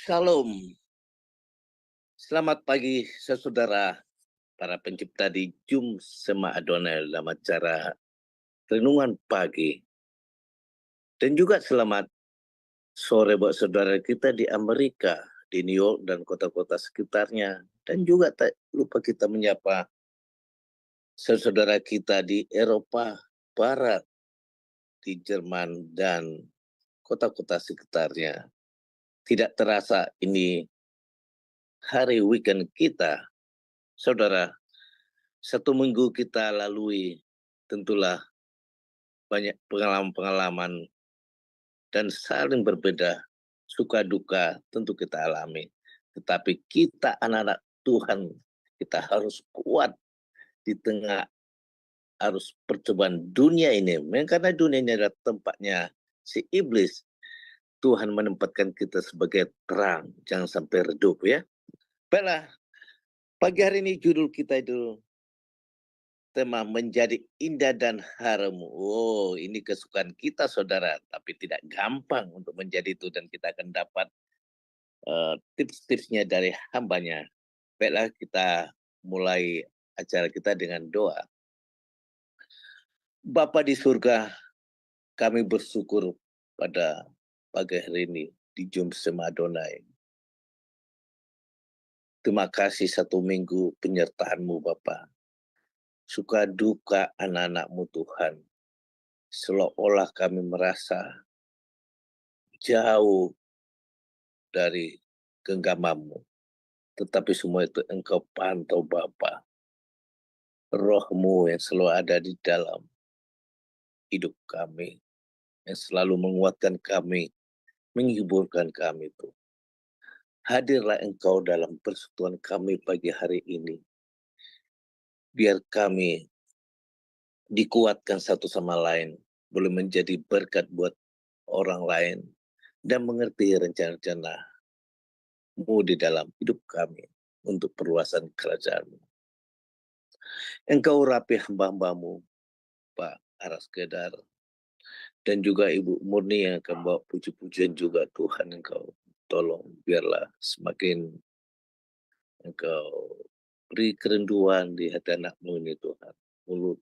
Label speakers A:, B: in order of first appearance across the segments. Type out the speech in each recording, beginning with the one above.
A: Shalom, selamat pagi saudara para pencipta di Jum Sema Adonai dalam acara renungan pagi. Dan juga selamat sore buat saudara kita di Amerika, di New York dan kota-kota sekitarnya. Dan juga tak lupa kita menyapa saudara kita di Eropa Barat, di Jerman dan kota-kota sekitarnya. Tidak terasa ini hari weekend kita, saudara. Satu minggu kita lalui tentulah banyak pengalaman-pengalaman dan saling berbeda, suka duka tentu kita alami. Tetapi kita anak-anak Tuhan, kita harus kuat di tengah arus percobaan dunia ini. Karena dunia ini adalah tempatnya si iblis. Tuhan menempatkan kita sebagai terang, jangan sampai redup ya. Baiklah, pagi hari ini judul kita itu tema menjadi indah dan harum. Oh, ini kesukaan kita saudara, tapi tidak gampang untuk menjadi itu dan kita akan dapat tips-tipsnya dari hambanya. Baiklah kita mulai acara kita dengan doa. Bapa di surga, kami bersyukur pada pagi hari ini di Jum Sema Adonai. Terima kasih satu minggu penyertaan-Mu Bapa. Suka duka anak-anak-Mu Tuhan. Seolah-olah kami merasa jauh dari genggaman-Mu. Tetapi semua itu Engkau pantau Bapa. Roh-Mu yang selalu ada di dalam hidup kami. Yang selalu menguatkan kami, menghiburkan kami Tuhan. Hadirlah Engkau dalam persekutuan kami pagi hari ini. Biar kami dikuatkan satu sama lain. Boleh menjadi berkat buat orang lain. Dan mengerti rencana-rencana-Mu di dalam hidup kami. Untuk perluasan kerajaan-Mu. Engkau rapi hamba-hamba-Mu, Pak Aras Kedar. Dan juga Ibu Murni yang akan bawa puji-pujian juga Tuhan. Engkau tolong biarlah semakin Engkau beri kerinduan di hati anak-Mu ini Tuhan. Mulut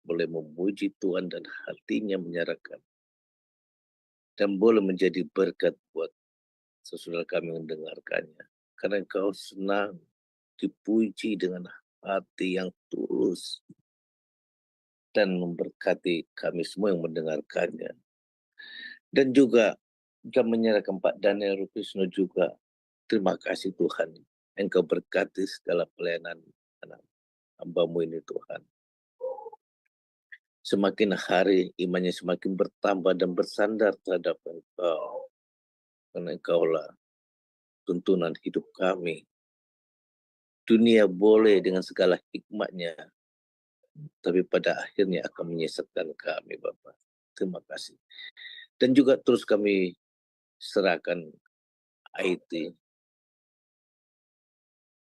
A: boleh memuji Tuhan dan hatinya menyerahkan. Dan boleh menjadi berkat buat saudara kami mendengarkannya. Karena Engkau senang dipuji dengan hati yang tulus. Dan memberkati kami semua yang mendengarkannya. Dan juga kami menyerahkan Pak Daniel Rukisno juga. Terima kasih Tuhan. Engkau berkati segala pelayanan anak hamba-Mu ini Tuhan. Semakin hari imannya semakin bertambah dan bersandar terhadap Engkau. Karena Engkaulah tuntunan hidup kami. Dunia boleh dengan segala hikmatnya. Tapi pada akhirnya akan menyesatkan kami Bapak. Terima kasih. Dan juga terus kami serahkan IT,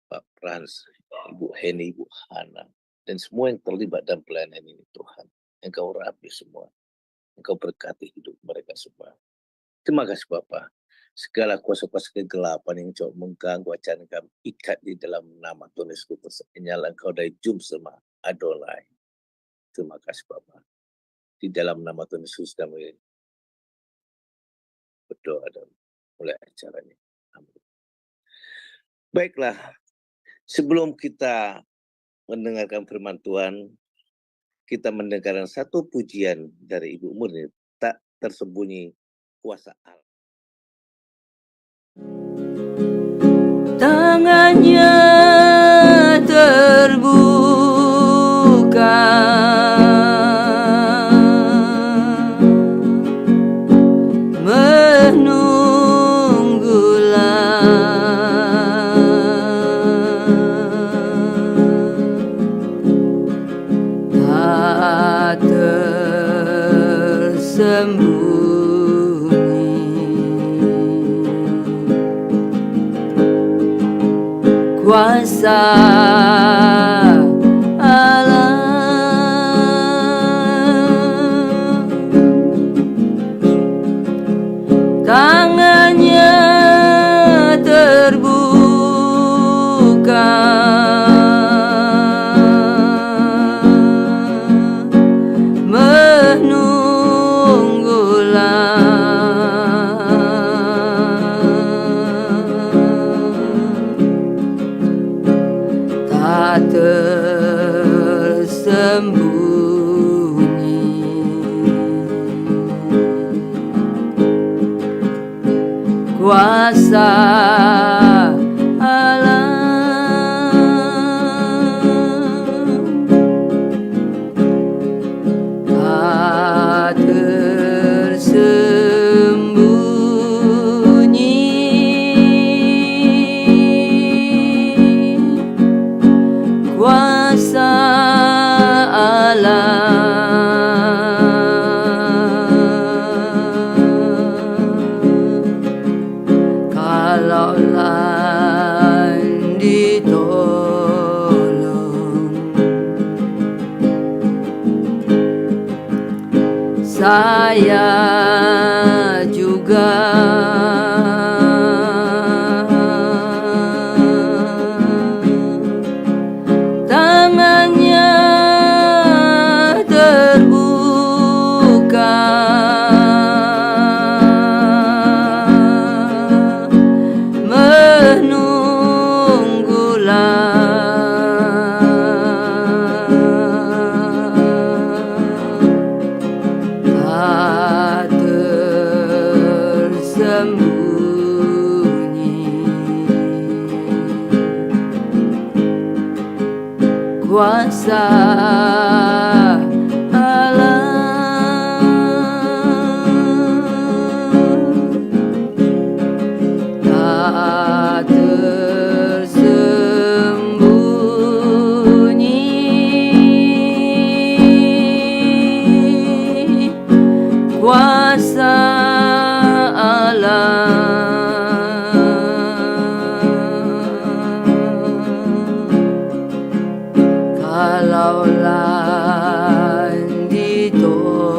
A: Pak Frans, Ibu Heni, Ibu Hana, dan semua yang terlibat dalam pelayanan ini Tuhan. Engkau rapi semua. Engkau berkati hidup mereka semua. Terima kasih Bapak. Segala kuasa-kuasa kegelapan yang coba mengganggu acara kami, ikat di dalam nama Tuhan Yesus Kristus. Nyala Engkau dari Jum Sema Adonai. Terima kasih Bapak. Di dalam nama Tuhan Yesus kami berdoa dan mulai acaranya. Amin. Baiklah, sebelum kita mendengarkan firman Tuhan, kita mendengarkan satu pujian dari Ibu Murni, tak tersembunyi kuasa Allah.
B: Tangannya terbuka, menunggulah tak tersembunyi. Kuasa Allah tangan kuasa Allah tak tersembunyi kuasa Allah kalaulah ditolong saya juga tangannya terbuka menunggulah tak tersembunyi kuasa Allah tak tersembunyi kuasa Allah kalaulah ditolong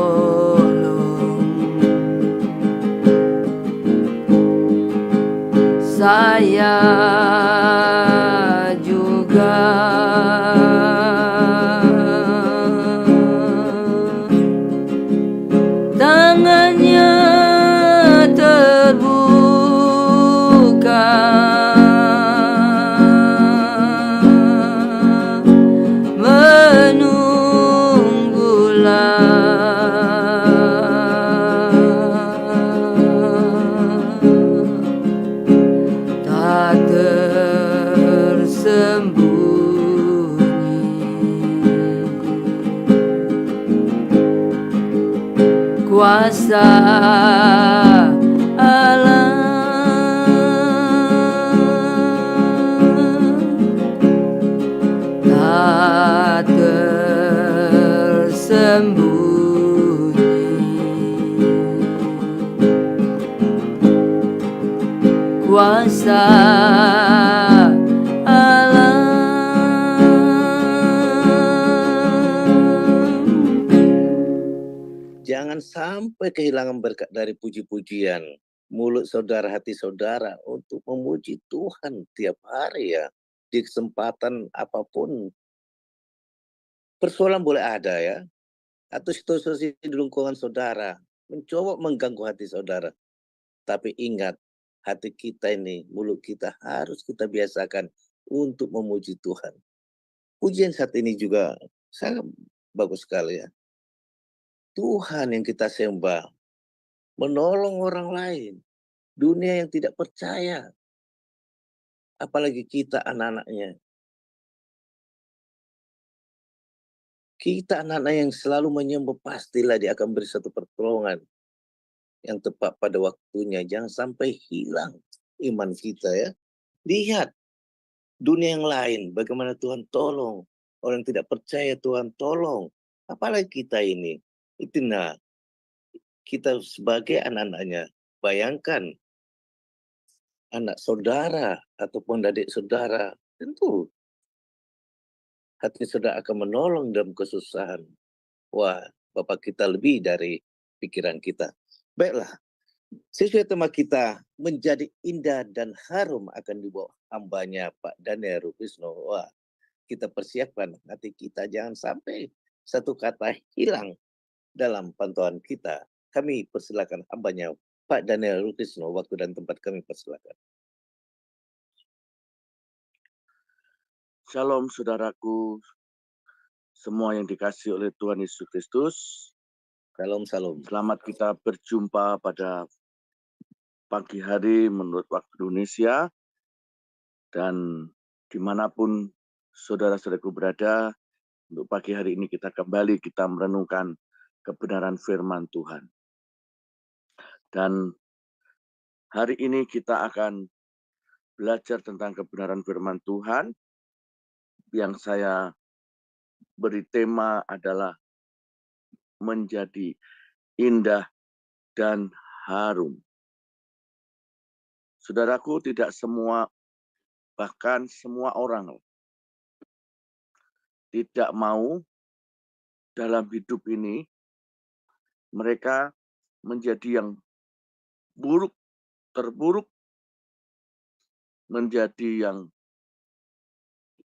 B: saya juga tangannya terbuka menunggulah tak tersembunyi kuasa Allah tak tersembunyi kuasa Allah
A: Jangan sampai kehilangan berkat dari puji-pujian mulut saudara, hati saudara untuk memuji Tuhan tiap hari ya. Di kesempatan apapun. Persoalan boleh ada ya. Atau situasi di lingkungan saudara mencoba mengganggu hati saudara. Tapi ingat, hati kita ini, mulut kita harus kita biasakan untuk memuji Tuhan. Pujian saat ini juga sangat bagus sekali ya. Tuhan yang kita sembah, menolong orang lain, dunia yang tidak percaya, apalagi kita anak-anaknya. Kita anak-anak yang selalu menyembah, pastilah dia akan beri satu pertolongan yang tepat pada waktunya. Jangan sampai hilang iman kita ya. Lihat dunia yang lain, bagaimana Tuhan tolong. Orang yang tidak percaya Tuhan tolong. Apalagi kita ini. Itu nah, kita sebagai anak-anaknya, bayangkan anak saudara ataupun adik saudara, tentu hati saudara akan menolong dalam kesusahan. Wah, Bapak kita lebih dari pikiran kita. Baiklah, sesuai tema kita, menjadi indah dan harum akan dibawa hambanya Pak Daniel Rukisno. Wah, kita persiapkan hati kita jangan sampai satu kata hilang dalam pantauan kita. Kami persilakan hambanya Pak Daniel Rukisno, waktu dan tempat kami persilakan.
C: Shalom saudaraku, semua yang dikasihi oleh Tuhan Yesus Kristus.
A: Salam.
C: Selamat kita berjumpa pada pagi hari menurut waktu Indonesia, dan dimanapun saudara-saudaraku berada, untuk pagi hari ini kita merenungkan kebenaran firman Tuhan. Dan hari ini kita akan belajar tentang kebenaran firman Tuhan. Yang saya beri tema adalah menjadi indah dan harum. Saudaraku, tidak semua, bahkan semua orang tidak mau dalam hidup ini mereka menjadi yang buruk, terburuk, menjadi yang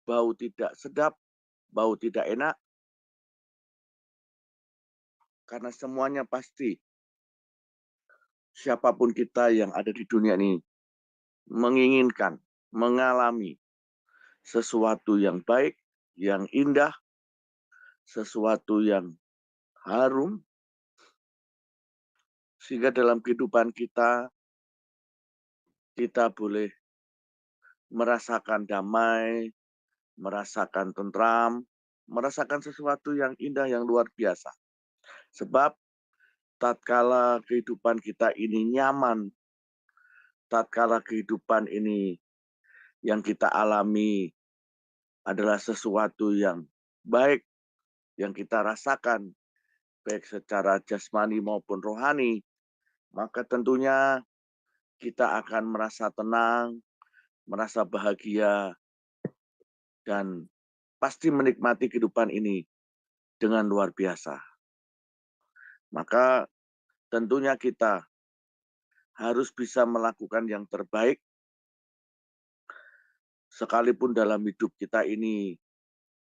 C: bau tidak sedap, bau tidak enak, karena semuanya pasti siapapun kita yang ada di dunia ini menginginkan, mengalami sesuatu yang baik, yang indah, sesuatu yang harum, sehingga dalam kehidupan kita boleh merasakan damai, merasakan tentram, merasakan sesuatu yang indah, yang luar biasa. Sebab tatkala kehidupan kita ini nyaman, tatkala kehidupan ini yang kita alami adalah sesuatu yang baik, yang kita rasakan, baik secara jasmani maupun rohani, maka tentunya kita akan merasa tenang, merasa bahagia, dan pasti menikmati kehidupan ini dengan luar biasa. Maka tentunya kita harus bisa melakukan yang terbaik, sekalipun dalam hidup kita ini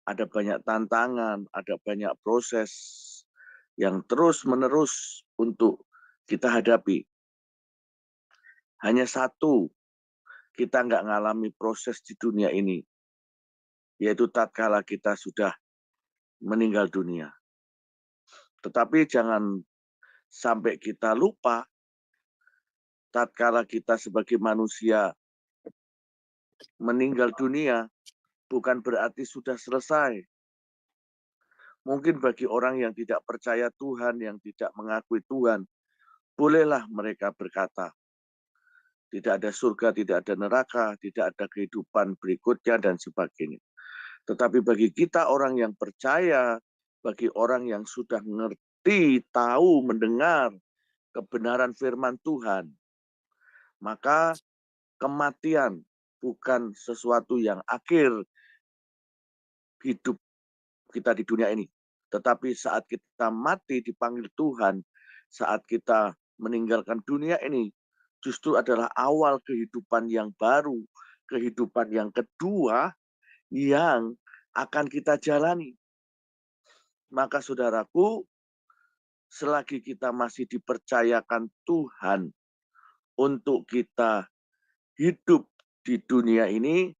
C: ada banyak tantangan, ada banyak proses yang terus-menerus untuk kita hadapi. Hanya satu, kita nggak ngalami proses di dunia ini, yaitu tatkala kita sudah meninggal dunia. Tetapi jangan sampai kita lupa, tatkala kita sebagai manusia meninggal dunia, bukan berarti sudah selesai. Mungkin bagi orang yang tidak percaya Tuhan, yang tidak mengakui Tuhan, bolehlah mereka berkata, tidak ada surga, tidak ada neraka, tidak ada kehidupan berikutnya, dan sebagainya. Tetapi bagi kita orang yang percaya, bagi orang yang sudah mengerti, tahu, mendengar kebenaran firman Tuhan, maka kematian bukan sesuatu yang akhir hidup kita di dunia ini. Tetapi saat kita mati dipanggil Tuhan, saat kita meninggalkan dunia ini, justru adalah awal kehidupan yang baru, kehidupan yang kedua yang akan kita jalani. Maka saudaraku, selagi kita masih dipercayakan Tuhan untuk kita hidup di dunia ini,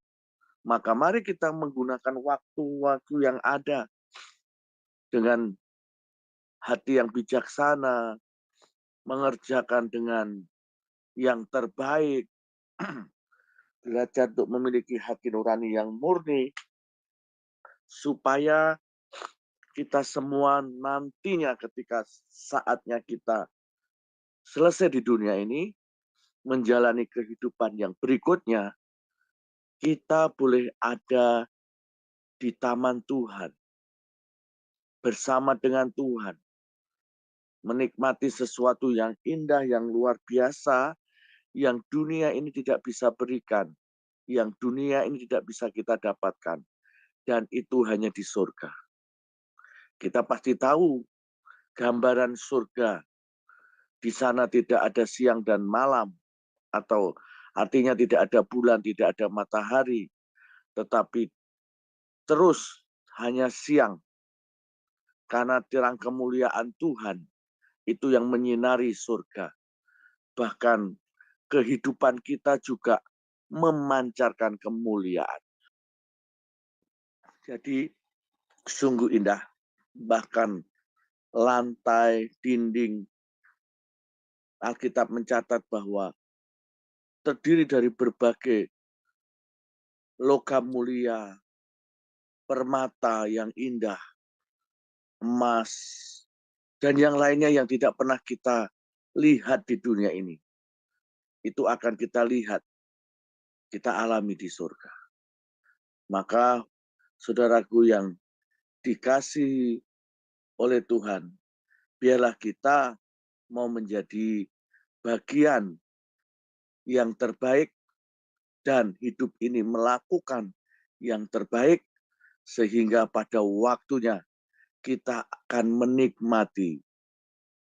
C: maka mari kita menggunakan waktu-waktu yang ada dengan hati yang bijaksana, mengerjakan dengan yang terbaik, belajar untuk memiliki hati nurani yang murni, supaya kita semua nantinya ketika saatnya kita selesai di dunia ini, menjalani kehidupan yang berikutnya, kita boleh ada di taman Tuhan, bersama dengan Tuhan, menikmati sesuatu yang indah, yang luar biasa, yang dunia ini tidak bisa berikan, yang dunia ini tidak bisa kita dapatkan, dan itu hanya di surga. Kita pasti tahu gambaran surga. Di sana tidak ada siang dan malam, atau artinya tidak ada bulan, tidak ada matahari, tetapi terus hanya siang. Karena terang kemuliaan Tuhan itu yang menyinari surga. Bahkan kehidupan kita juga memancarkan kemuliaan. Jadi sungguh indah. Bahkan lantai, dinding, Alkitab mencatat bahwa terdiri dari berbagai logam mulia, permata yang indah, emas, dan yang lainnya yang tidak pernah kita lihat di dunia ini. Itu akan kita lihat, kita alami di surga. Maka saudaraku yang dikasihi oleh Tuhan, biarlah kita mau menjadi bagian yang terbaik dan hidup ini melakukan yang terbaik sehingga pada waktunya kita akan menikmati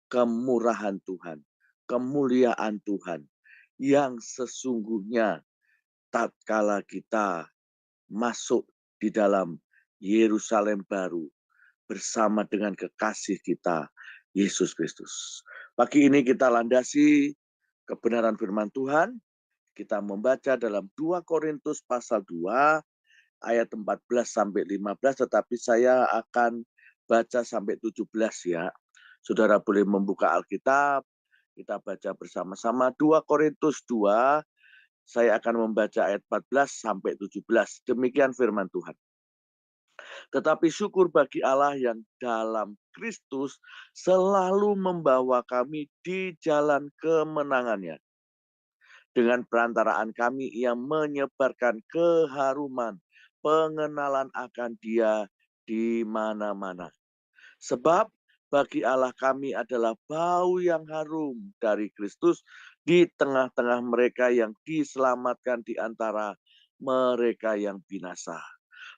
C: kemurahan Tuhan, kemuliaan Tuhan yang sesungguhnya tatkala kita masuk di dalam Yerusalem baru bersama dengan kekasih kita, Yesus Kristus. Pagi ini kita landasi kebenaran firman Tuhan. Kita membaca dalam 2 Korintus pasal 2 ayat 14 sampai 15, tetapi saya akan baca sampai 17 ya. Saudara boleh membuka Alkitab, kita baca bersama-sama 2 Korintus 2, saya akan membaca ayat 14 sampai 17. Demikian firman Tuhan. Tetapi syukur bagi Allah yang dalam Kristus selalu membawa kami di jalan kemenangannya. Dengan perantaraan kami, ia menyebarkan keharuman, pengenalan akan Dia di mana-mana. Sebab bagi Allah kami adalah bau yang harum dari Kristus di tengah-tengah mereka yang diselamatkan di antara mereka yang binasa.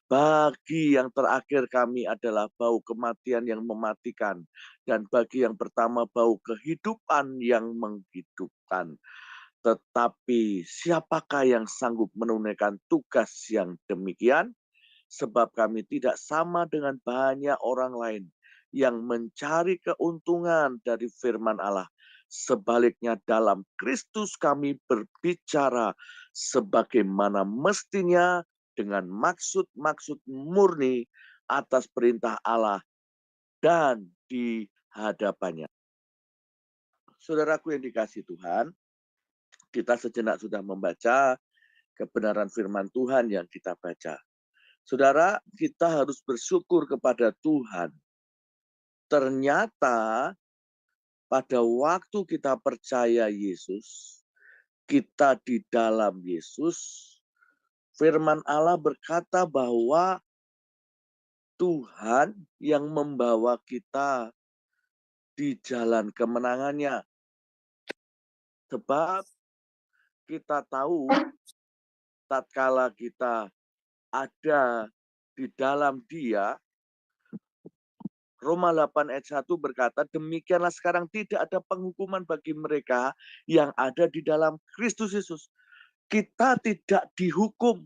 C: Bagi yang terakhir kami adalah bau kematian yang mematikan, dan bagi yang pertama bau kehidupan yang menghidupkan. Tetapi siapakah yang sanggup menunaikan tugas yang demikian? Sebab kami tidak sama dengan banyak orang lain yang mencari keuntungan dari firman Allah. Sebaliknya dalam Kristus kami berbicara sebagaimana mestinya dengan maksud-maksud murni atas perintah Allah dan di hadapannya. Saudaraku yang dikasihi Tuhan, kita sejenak sudah membaca kebenaran firman Tuhan yang kita baca. Saudara, kita harus bersyukur kepada Tuhan. Ternyata pada waktu kita percaya Yesus, kita di dalam Yesus, firman Allah berkata bahwa Tuhan yang membawa kita di jalan kemenangannya. Sebab kita tahu tatkala kita ada di dalam Dia, Roma 8 ayat 1 berkata, demikianlah sekarang tidak ada penghukuman bagi mereka yang ada di dalam Kristus Yesus. Kita tidak dihukum,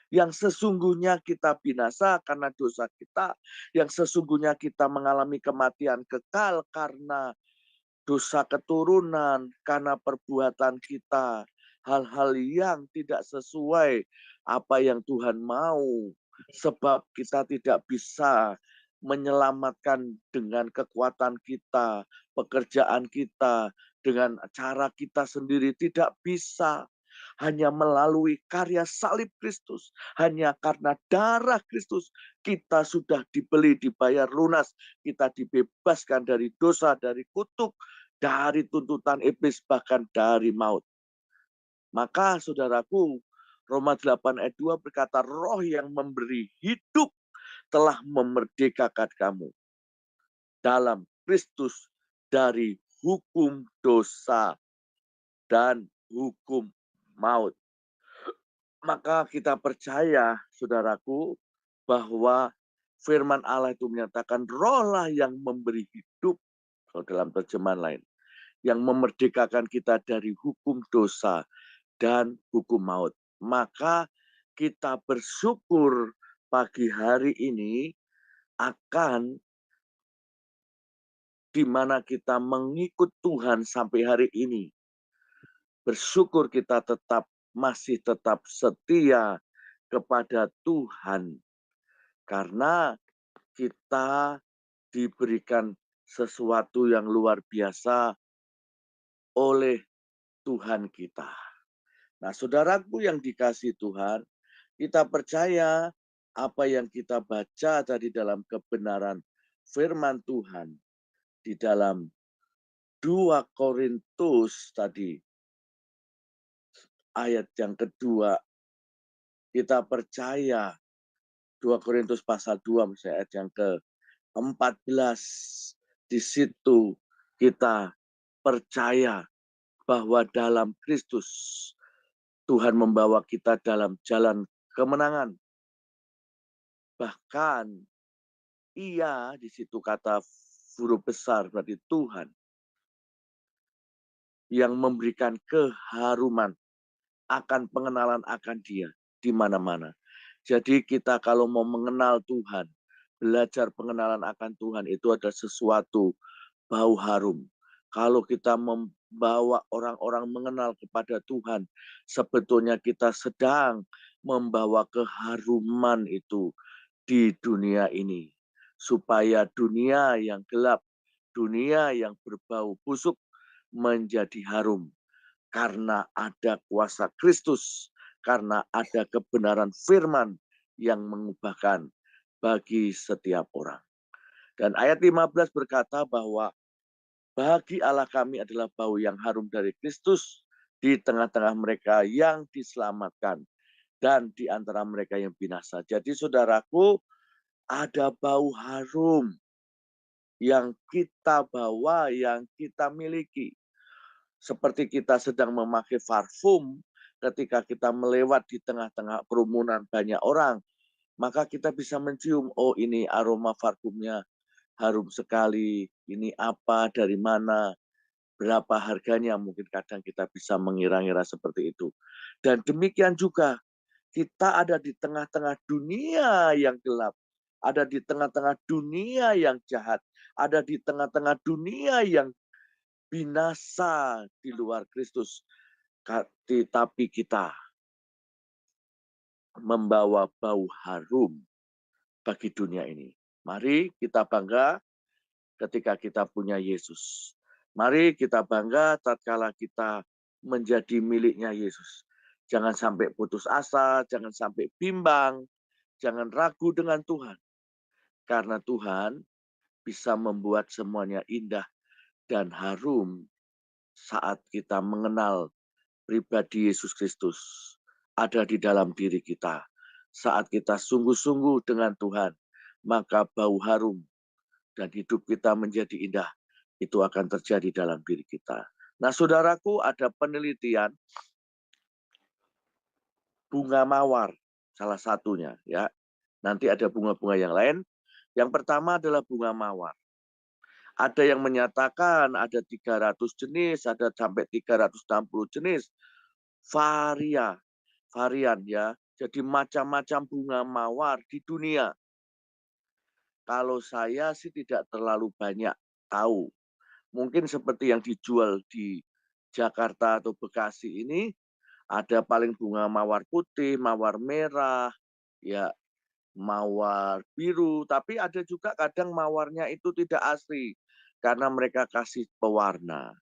C: yang sesungguhnya kita binasa karena dosa kita, yang sesungguhnya kita mengalami kematian kekal karena dosa keturunan, karena perbuatan kita, hal-hal yang tidak sesuai apa yang Tuhan mau. Sebab kita tidak bisa menyelamatkan dengan kekuatan kita, pekerjaan kita, dengan cara kita sendiri, tidak bisa. Hanya melalui karya salib Kristus, hanya karena darah Kristus, kita sudah dibeli, dibayar lunas, kita dibebaskan dari dosa, dari kutuk, dari tuntutan iblis, bahkan dari maut. Maka saudaraku, Roma 8 ayat 2 berkata, roh yang memberi hidup telah memerdekakan kamu dalam Kristus dari hukum dosa dan hukum maut. Maka kita percaya, saudaraku, bahwa firman Allah itu menyatakan roh lah yang memberi hidup, kalau dalam terjemahan lain, yang memerdekakan kita dari hukum dosa dan hukum maut. Maka kita bersyukur pagi hari ini akan di mana kita mengikut Tuhan sampai hari ini. Bersyukur kita masih tetap setia kepada Tuhan. Karena kita diberikan sesuatu yang luar biasa oleh Tuhan kita. Nah, saudaraku yang dikasihi Tuhan, kita percaya apa yang kita baca tadi dalam kebenaran firman Tuhan di dalam 2 Korintus tadi, ayat yang kedua, kita percaya 2 Korintus pasal 2, misalnya ayat yang ke-14, di situ kita percaya bahwa dalam Kristus Tuhan membawa kita dalam jalan kemenangan. Bahkan Ia, di situ kata huruf besar berarti Tuhan, yang memberikan keharuman akan pengenalan akan Dia di mana-mana. Jadi kita kalau mau mengenal Tuhan, belajar pengenalan akan Tuhan itu adalah sesuatu bau harum. Kalau kita membawa orang-orang mengenal kepada Tuhan, sebetulnya kita sedang membawa keharuman itu di dunia ini. Supaya dunia yang gelap, dunia yang berbau busuk menjadi harum. Karena ada kuasa Kristus, karena ada kebenaran firman yang mengubahkan bagi setiap orang. Dan ayat 15 berkata bahwa bagi Allah kami adalah bau yang harum dari Kristus di tengah-tengah mereka yang diselamatkan dan di antara mereka yang binasa. Jadi saudaraku, ada bau harum yang kita bawa, yang kita miliki. Seperti kita sedang memakai parfum, ketika kita melewat di tengah-tengah kerumunan banyak orang, maka kita bisa mencium, oh ini aroma parfumnya harum sekali, ini apa, dari mana, berapa harganya, mungkin kadang kita bisa mengira-ngira seperti itu. Dan demikian juga, kita ada di tengah-tengah dunia yang gelap, ada di tengah-tengah dunia yang jahat, ada di tengah-tengah dunia yang binasa di luar Kristus. Tapi kita membawa bau harum bagi dunia ini. Mari kita bangga ketika kita punya Yesus. Mari kita bangga tatkala kita menjadi miliknya Yesus. Jangan sampai putus asa, jangan sampai bimbang, jangan ragu dengan Tuhan. Karena Tuhan bisa membuat semuanya indah dan harum saat kita mengenal pribadi Yesus Kristus ada di dalam diri kita. Saat kita sungguh-sungguh dengan Tuhan, maka bau harum dan hidup kita menjadi indah. Itu akan terjadi dalam diri kita. Nah, saudaraku, ada penelitian bunga mawar, salah satunya, ya. Nanti ada bunga-bunga yang lain. Yang pertama adalah bunga mawar. Ada yang menyatakan ada 300 jenis, ada sampai 360 jenis varian ya. Jadi macam-macam bunga mawar di dunia. Kalau saya sih tidak terlalu banyak tahu. Mungkin seperti yang dijual di Jakarta atau Bekasi ini, ada paling bunga mawar putih, mawar merah, ya mawar biru, tapi ada juga kadang mawarnya itu tidak asli karena mereka kasih pewarna.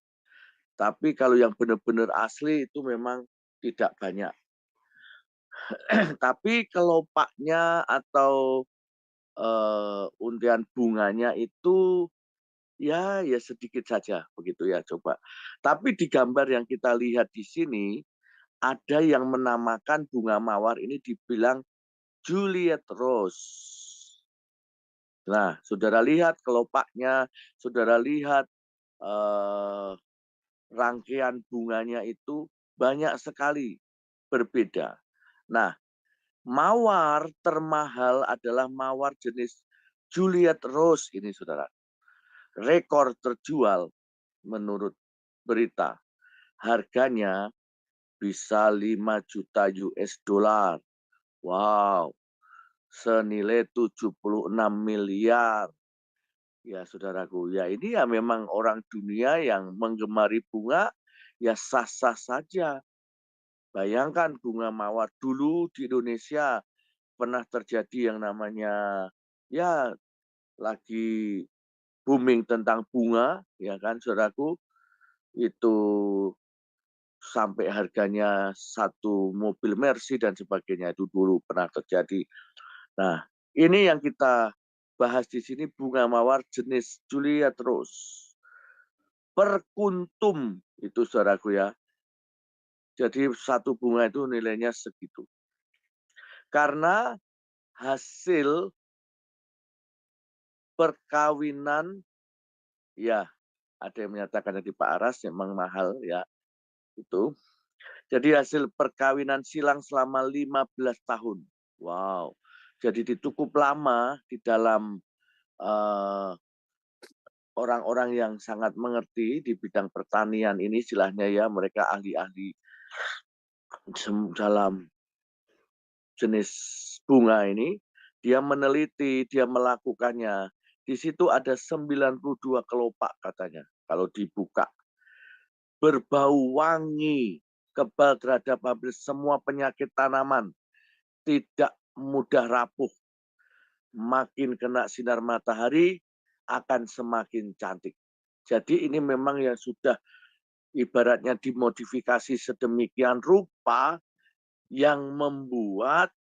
C: Tapi kalau yang benar-benar asli itu memang tidak banyak. Tapi kelopaknya atau untian bunganya itu ya sedikit saja begitu ya coba. Tapi di gambar yang kita lihat di sini ada yang menamakan bunga mawar ini dibilang Juliet Rose. Nah, saudara lihat kelopaknya, saudara lihat eh, rangkaian bunganya itu banyak sekali berbeda. Nah, mawar termahal adalah mawar jenis Juliet Rose ini, saudara. Rekor terjual menurut berita. Harganya bisa 5 juta US dollar. Wow, senilai 76 miliar. Ya, saudaraku, ya ini ya memang orang dunia yang menggemari bunga, ya sah-sah saja. Bayangkan bunga mawar dulu di Indonesia pernah terjadi yang namanya ya lagi booming tentang bunga, ya kan saudaraku, itu sampai harganya satu mobil Mercy dan sebagainya, itu dulu pernah terjadi. Nah, ini yang kita bahas di sini, bunga mawar jenis Juliet Rose. Per kuntum itu saudaraku ya. Jadi satu bunga itu nilainya segitu. Karena hasil perkawinan, ya ada yang menyatakan di Pak Aras memang mahal ya itu. Jadi hasil perkawinan silang selama 15 tahun. Wow. Jadi cukup lama di dalam orang-orang yang sangat mengerti di bidang pertanian ini, istilahnya ya, mereka ahli-ahli dalam jenis bunga ini, dia meneliti, dia melakukannya. Di situ ada 92 kelopak katanya, kalau dibuka. Berbau wangi, kebal terhadap hampir semua penyakit tanaman, tidak mudah rapuh. Makin kena sinar matahari, akan semakin cantik. Jadi ini memang yang sudah ibaratnya dimodifikasi sedemikian rupa yang membuat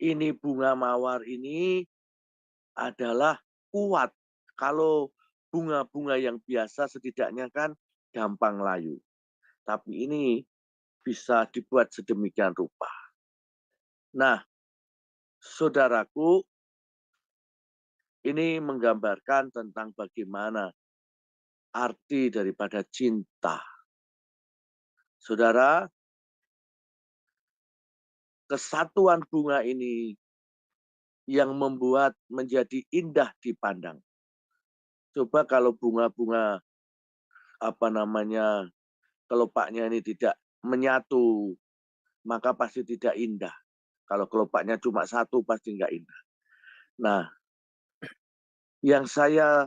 C: ini bunga mawar ini adalah kuat. Kalau bunga-bunga yang biasa setidaknya kan gampang layu. Tapi ini bisa dibuat sedemikian rupa. Nah, saudaraku, ini menggambarkan tentang bagaimana arti daripada cinta. Saudara, kesatuan bunga ini yang membuat menjadi indah dipandang. Coba kalau bunga-bunga kelopaknya ini tidak menyatu, maka pasti tidak indah. Kalau kelopaknya cuma satu pasti nggak indah. Nah, yang saya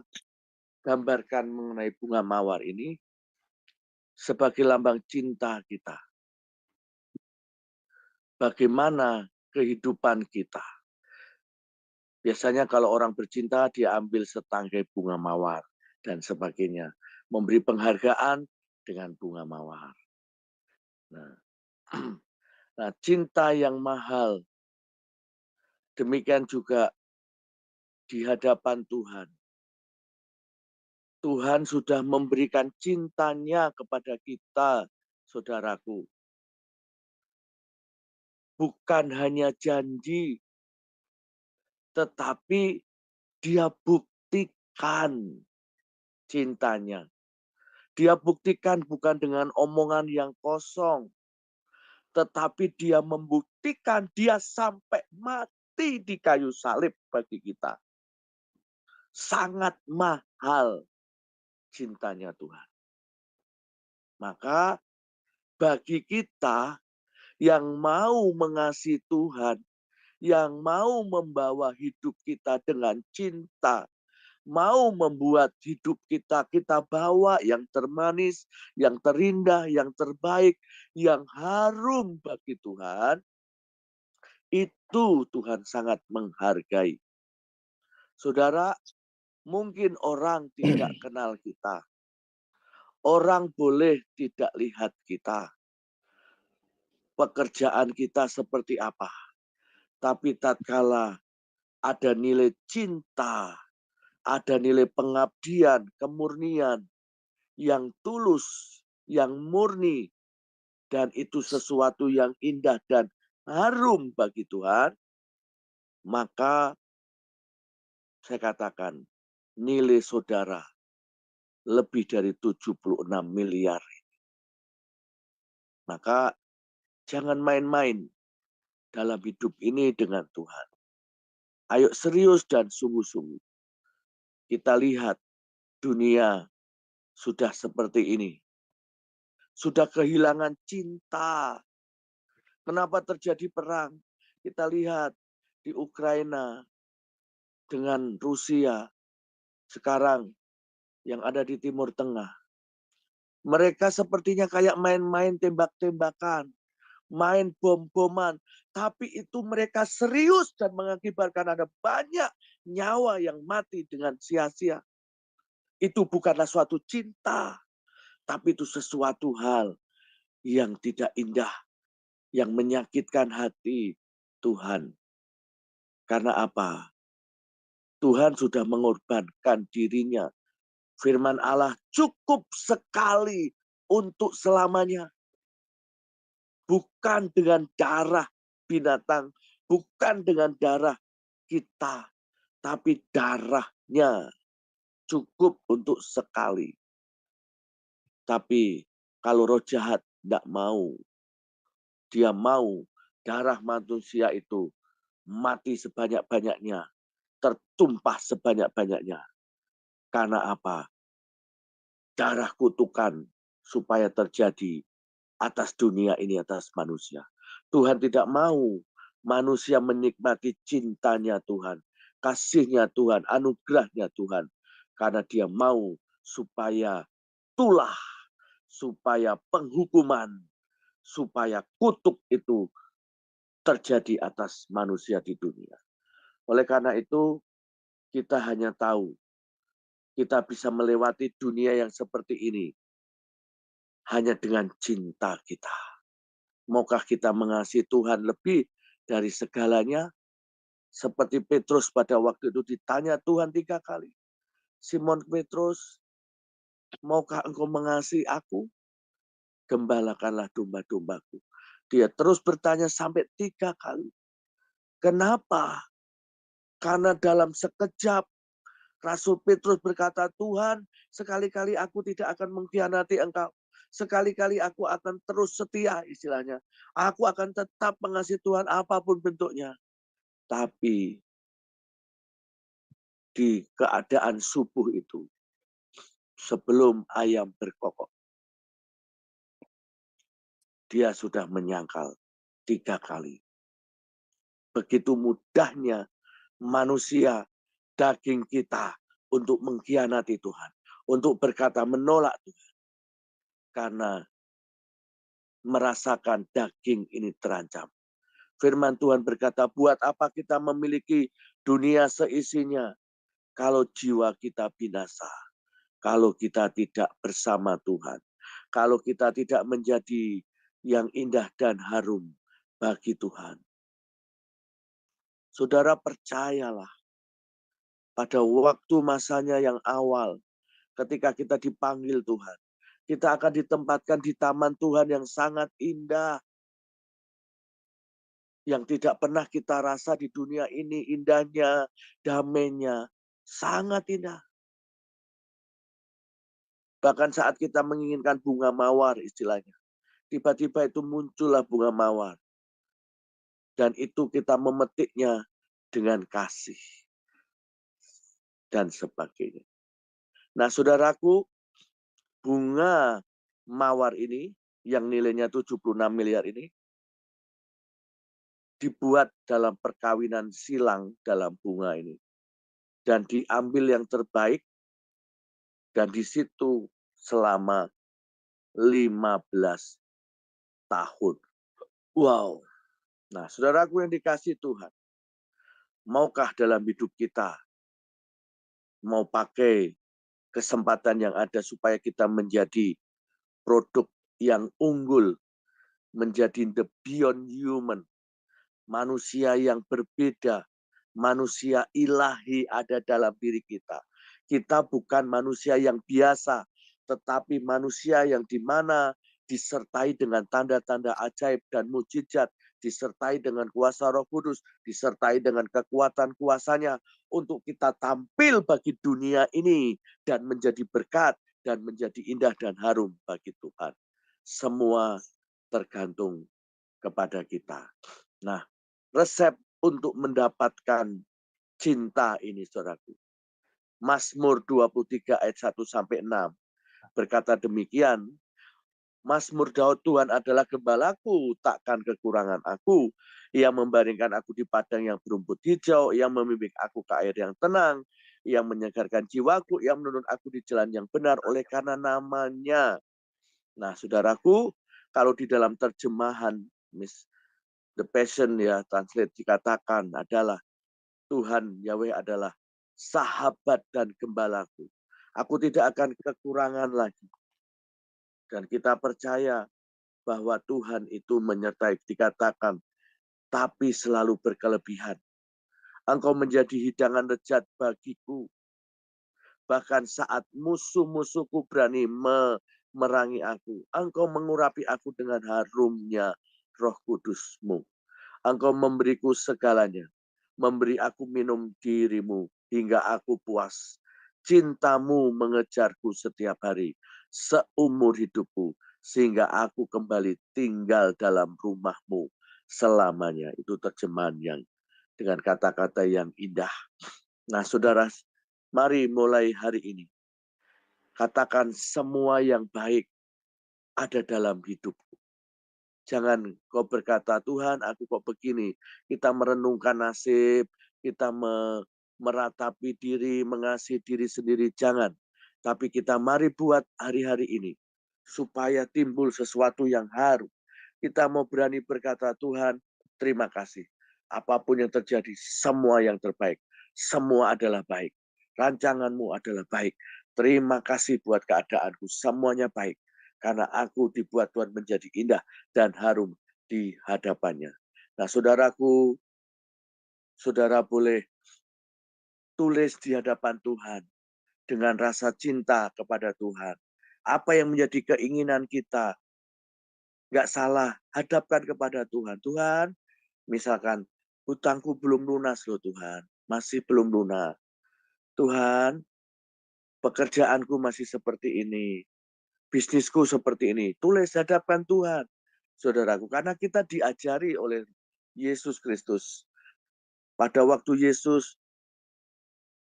C: gambarkan mengenai bunga mawar ini sebagai lambang cinta kita. Bagaimana kehidupan kita. Biasanya kalau orang bercinta, dia ambil setangkai bunga mawar dan sebagainya. Memberi penghargaan dengan bunga mawar. Nah, cinta yang mahal. Demikian juga di hadapan Tuhan. Tuhan sudah memberikan cintanya kepada kita, saudaraku. Bukan hanya janji, tetapi dia buktikan cintanya. Dia buktikan bukan dengan omongan yang kosong, tetapi dia membuktikan dia sampai mati di kayu salib bagi kita. Sangat mahal cintanya Tuhan. Maka bagi kita yang mau mengasihi Tuhan, yang mau membawa hidup kita dengan cinta, mau membuat hidup kita bawa yang termanis, yang terindah, yang terbaik, yang harum bagi Tuhan, itu Tuhan sangat menghargai. Saudara, mungkin orang tidak kenal kita. Orang boleh tidak lihat kita. Pekerjaan kita seperti apa. Tapi tatkala ada nilai cinta, ada nilai pengabdian, kemurnian, yang tulus, yang murni, dan itu sesuatu yang indah dan harum bagi Tuhan, maka saya katakan nilai saudara lebih dari 76 miliar. Maka jangan main-main dalam hidup ini dengan Tuhan. Ayo serius dan sungguh-sungguh. Kita lihat dunia sudah seperti ini. Sudah kehilangan cinta. Kenapa terjadi perang? Kita lihat di Ukraina dengan Rusia. Sekarang yang ada di Timur Tengah. Mereka sepertinya kayak main-main tembak-tembakan. Main bom-boman. Tapi itu mereka serius dan mengakibatkan ada banyak nyawa yang mati dengan sia-sia. Itu bukanlah suatu cinta. Tapi itu sesuatu hal yang tidak indah, yang menyakitkan hati Tuhan. Karena apa? Tuhan sudah mengorbankan dirinya. Firman Allah cukup sekali untuk selamanya. Bukan dengan darah binatang, bukan dengan darah kita, tapi darahnya cukup untuk sekali. Tapi kalau roh jahat tidak mau, dia mau darah manusia itu mati sebanyak-banyaknya, tertumpah sebanyak-banyaknya. Karena apa? Darah kutukan supaya terjadi atas dunia ini, atas manusia. Tuhan tidak mau manusia menikmati cintanya Tuhan, kasihnya Tuhan, anugerahnya Tuhan. Karena dia mau supaya tulah, supaya penghukuman, supaya kutuk itu terjadi atas manusia di dunia. Oleh karena itu, kita hanya tahu kita bisa melewati dunia yang seperti ini hanya dengan cinta kita. Maukah kita mengasihi Tuhan lebih dari segalanya? Seperti Petrus pada waktu itu ditanya Tuhan 3 kali. Simon Petrus, maukah engkau mengasihi aku? Gembalakanlah domba-dombaku. Dia terus bertanya sampai 3 kali. Kenapa? Karena dalam sekejap Rasul Petrus berkata, Tuhan, sekali-kali aku tidak akan mengkhianati engkau. Sekali-kali aku akan terus setia, istilahnya. Aku akan tetap mengasihi Tuhan apapun bentuknya. Tapi di keadaan subuh itu, sebelum ayam berkokok, dia sudah menyangkal 3 kali. Begitu mudahnya manusia, daging kita untuk mengkhianati Tuhan. Untuk berkata menolak Tuhan. Karena merasakan daging ini terancam. Firman Tuhan berkata, buat apa kita memiliki dunia seisinya kalau jiwa kita binasa, kalau kita tidak bersama Tuhan, kalau kita tidak menjadi yang indah dan harum bagi Tuhan. Saudara percayalah, pada waktu masanya yang awal, ketika kita dipanggil Tuhan, kita akan ditempatkan di taman Tuhan yang sangat indah, yang tidak pernah kita rasa di dunia ini. Indahnya, damainya, sangat indah. Bahkan saat kita menginginkan bunga mawar istilahnya, tiba-tiba itu muncullah bunga mawar. Dan itu kita memetiknya dengan kasih. Dan sebagainya. Nah saudaraku, bunga mawar ini yang nilainya 76 miliar ini dibuat dalam perkawinan silang dalam bunga ini. Dan diambil yang terbaik dan di situ selama 15 tahun. Wow. Nah, saudaraku yang dikasih Tuhan, maukah dalam hidup kita mau pakai kesempatan yang ada supaya kita menjadi produk yang unggul, menjadi the beyond human, manusia yang berbeda, manusia ilahi ada dalam diri kita. Kita bukan manusia yang biasa, tetapi manusia yang dimana disertai dengan tanda-tanda ajaib dan mujizat, disertai dengan kuasa Roh Kudus, disertai dengan kekuatan kuasanya untuk kita tampil bagi dunia ini dan menjadi berkat dan menjadi indah dan harum bagi Tuhan. Semua tergantung kepada kita. Nah, resep untuk mendapatkan cinta ini, saudaraku. Mazmur 23 ayat 1 sampai 6 berkata demikian, Mazmur Daud, Tuhan adalah gembalaku, takkan kekurangan aku. Ia membaringkan aku di padang yang berumput hijau, ia membimbing aku ke air yang tenang, ia menyegarkan jiwaku, ia menuntun aku di jalan yang benar oleh karena namanya. Nah, saudaraku, kalau di dalam terjemahan The Passion ya, translate dikatakan adalah Tuhan Yahweh adalah sahabat dan gembalaku. Aku tidak akan kekurangan lagi. Dan kita percaya bahwa Tuhan itu menyertai. Dikatakan, tapi selalu berkelebihan. Engkau menjadi hidangan lezat bagiku. Bahkan saat musuh-musuhku berani memerangi aku, engkau mengurapi aku dengan harumnya Roh Kudus-Mu. Engkau memberiku segalanya, memberi aku minum dirimu hingga aku puas. Cintamu mengejarku setiap hari, seumur hidupku, sehingga aku kembali tinggal dalam rumahmu selamanya. Itu terjemahan yang dengan kata-kata yang indah. Nah, saudara, mari mulai hari ini, katakan semua yang baik ada dalam hidupku. Jangan kau berkata, Tuhan aku kok begini. Kita merenungkan nasib, kita meratapi diri, mengasihi diri sendiri. Jangan. Tapi kita mari buat hari-hari ini. Supaya timbul sesuatu yang harum. Kita mau berani berkata, Tuhan terima kasih. Apapun yang terjadi, semua yang terbaik. Semua adalah baik. Rancanganmu adalah baik. Terima kasih buat keadaanku. Semuanya baik. Karena aku dibuat Tuhan menjadi indah dan harum di hadapannya. Nah, saudaraku, saudara boleh tulis di hadapan Tuhan dengan rasa cinta kepada Tuhan. Apa yang menjadi keinginan kita, nggak salah, hadapkan kepada Tuhan. Tuhan, misalkan hutangku belum lunas loh Tuhan, masih belum lunas. Tuhan, pekerjaanku masih seperti ini, bisnisku seperti ini. Tulis hadapkan Tuhan, saudaraku, karena kita diajari oleh Yesus Kristus. Pada waktu Yesus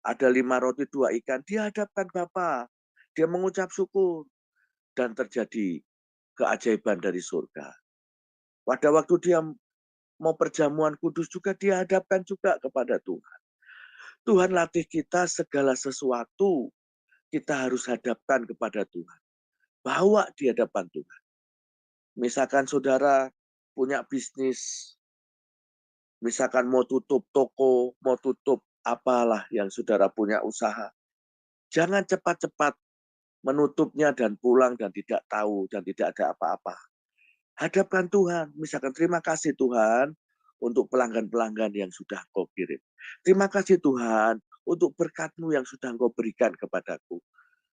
C: ada 5 roti 2 ikan, dia hadapkan Bapa. Dia mengucap syukur dan terjadi keajaiban dari surga. Pada waktu dia mau perjamuan kudus juga dia hadapkan juga kepada Tuhan. Tuhan latih kita segala sesuatu kita harus hadapkan kepada Tuhan. Bawa di hadapan Tuhan. Misalkan saudara punya bisnis, misalkan mau tutup toko, mau tutup apalah yang saudara punya usaha. Jangan cepat-cepat menutupnya dan pulang dan tidak tahu dan tidak ada apa-apa. Hadapkan Tuhan. Misalkan terima kasih Tuhan untuk pelanggan-pelanggan yang sudah kau kirim. Terima kasih Tuhan untuk berkat-Mu yang sudah kau berikan kepadaku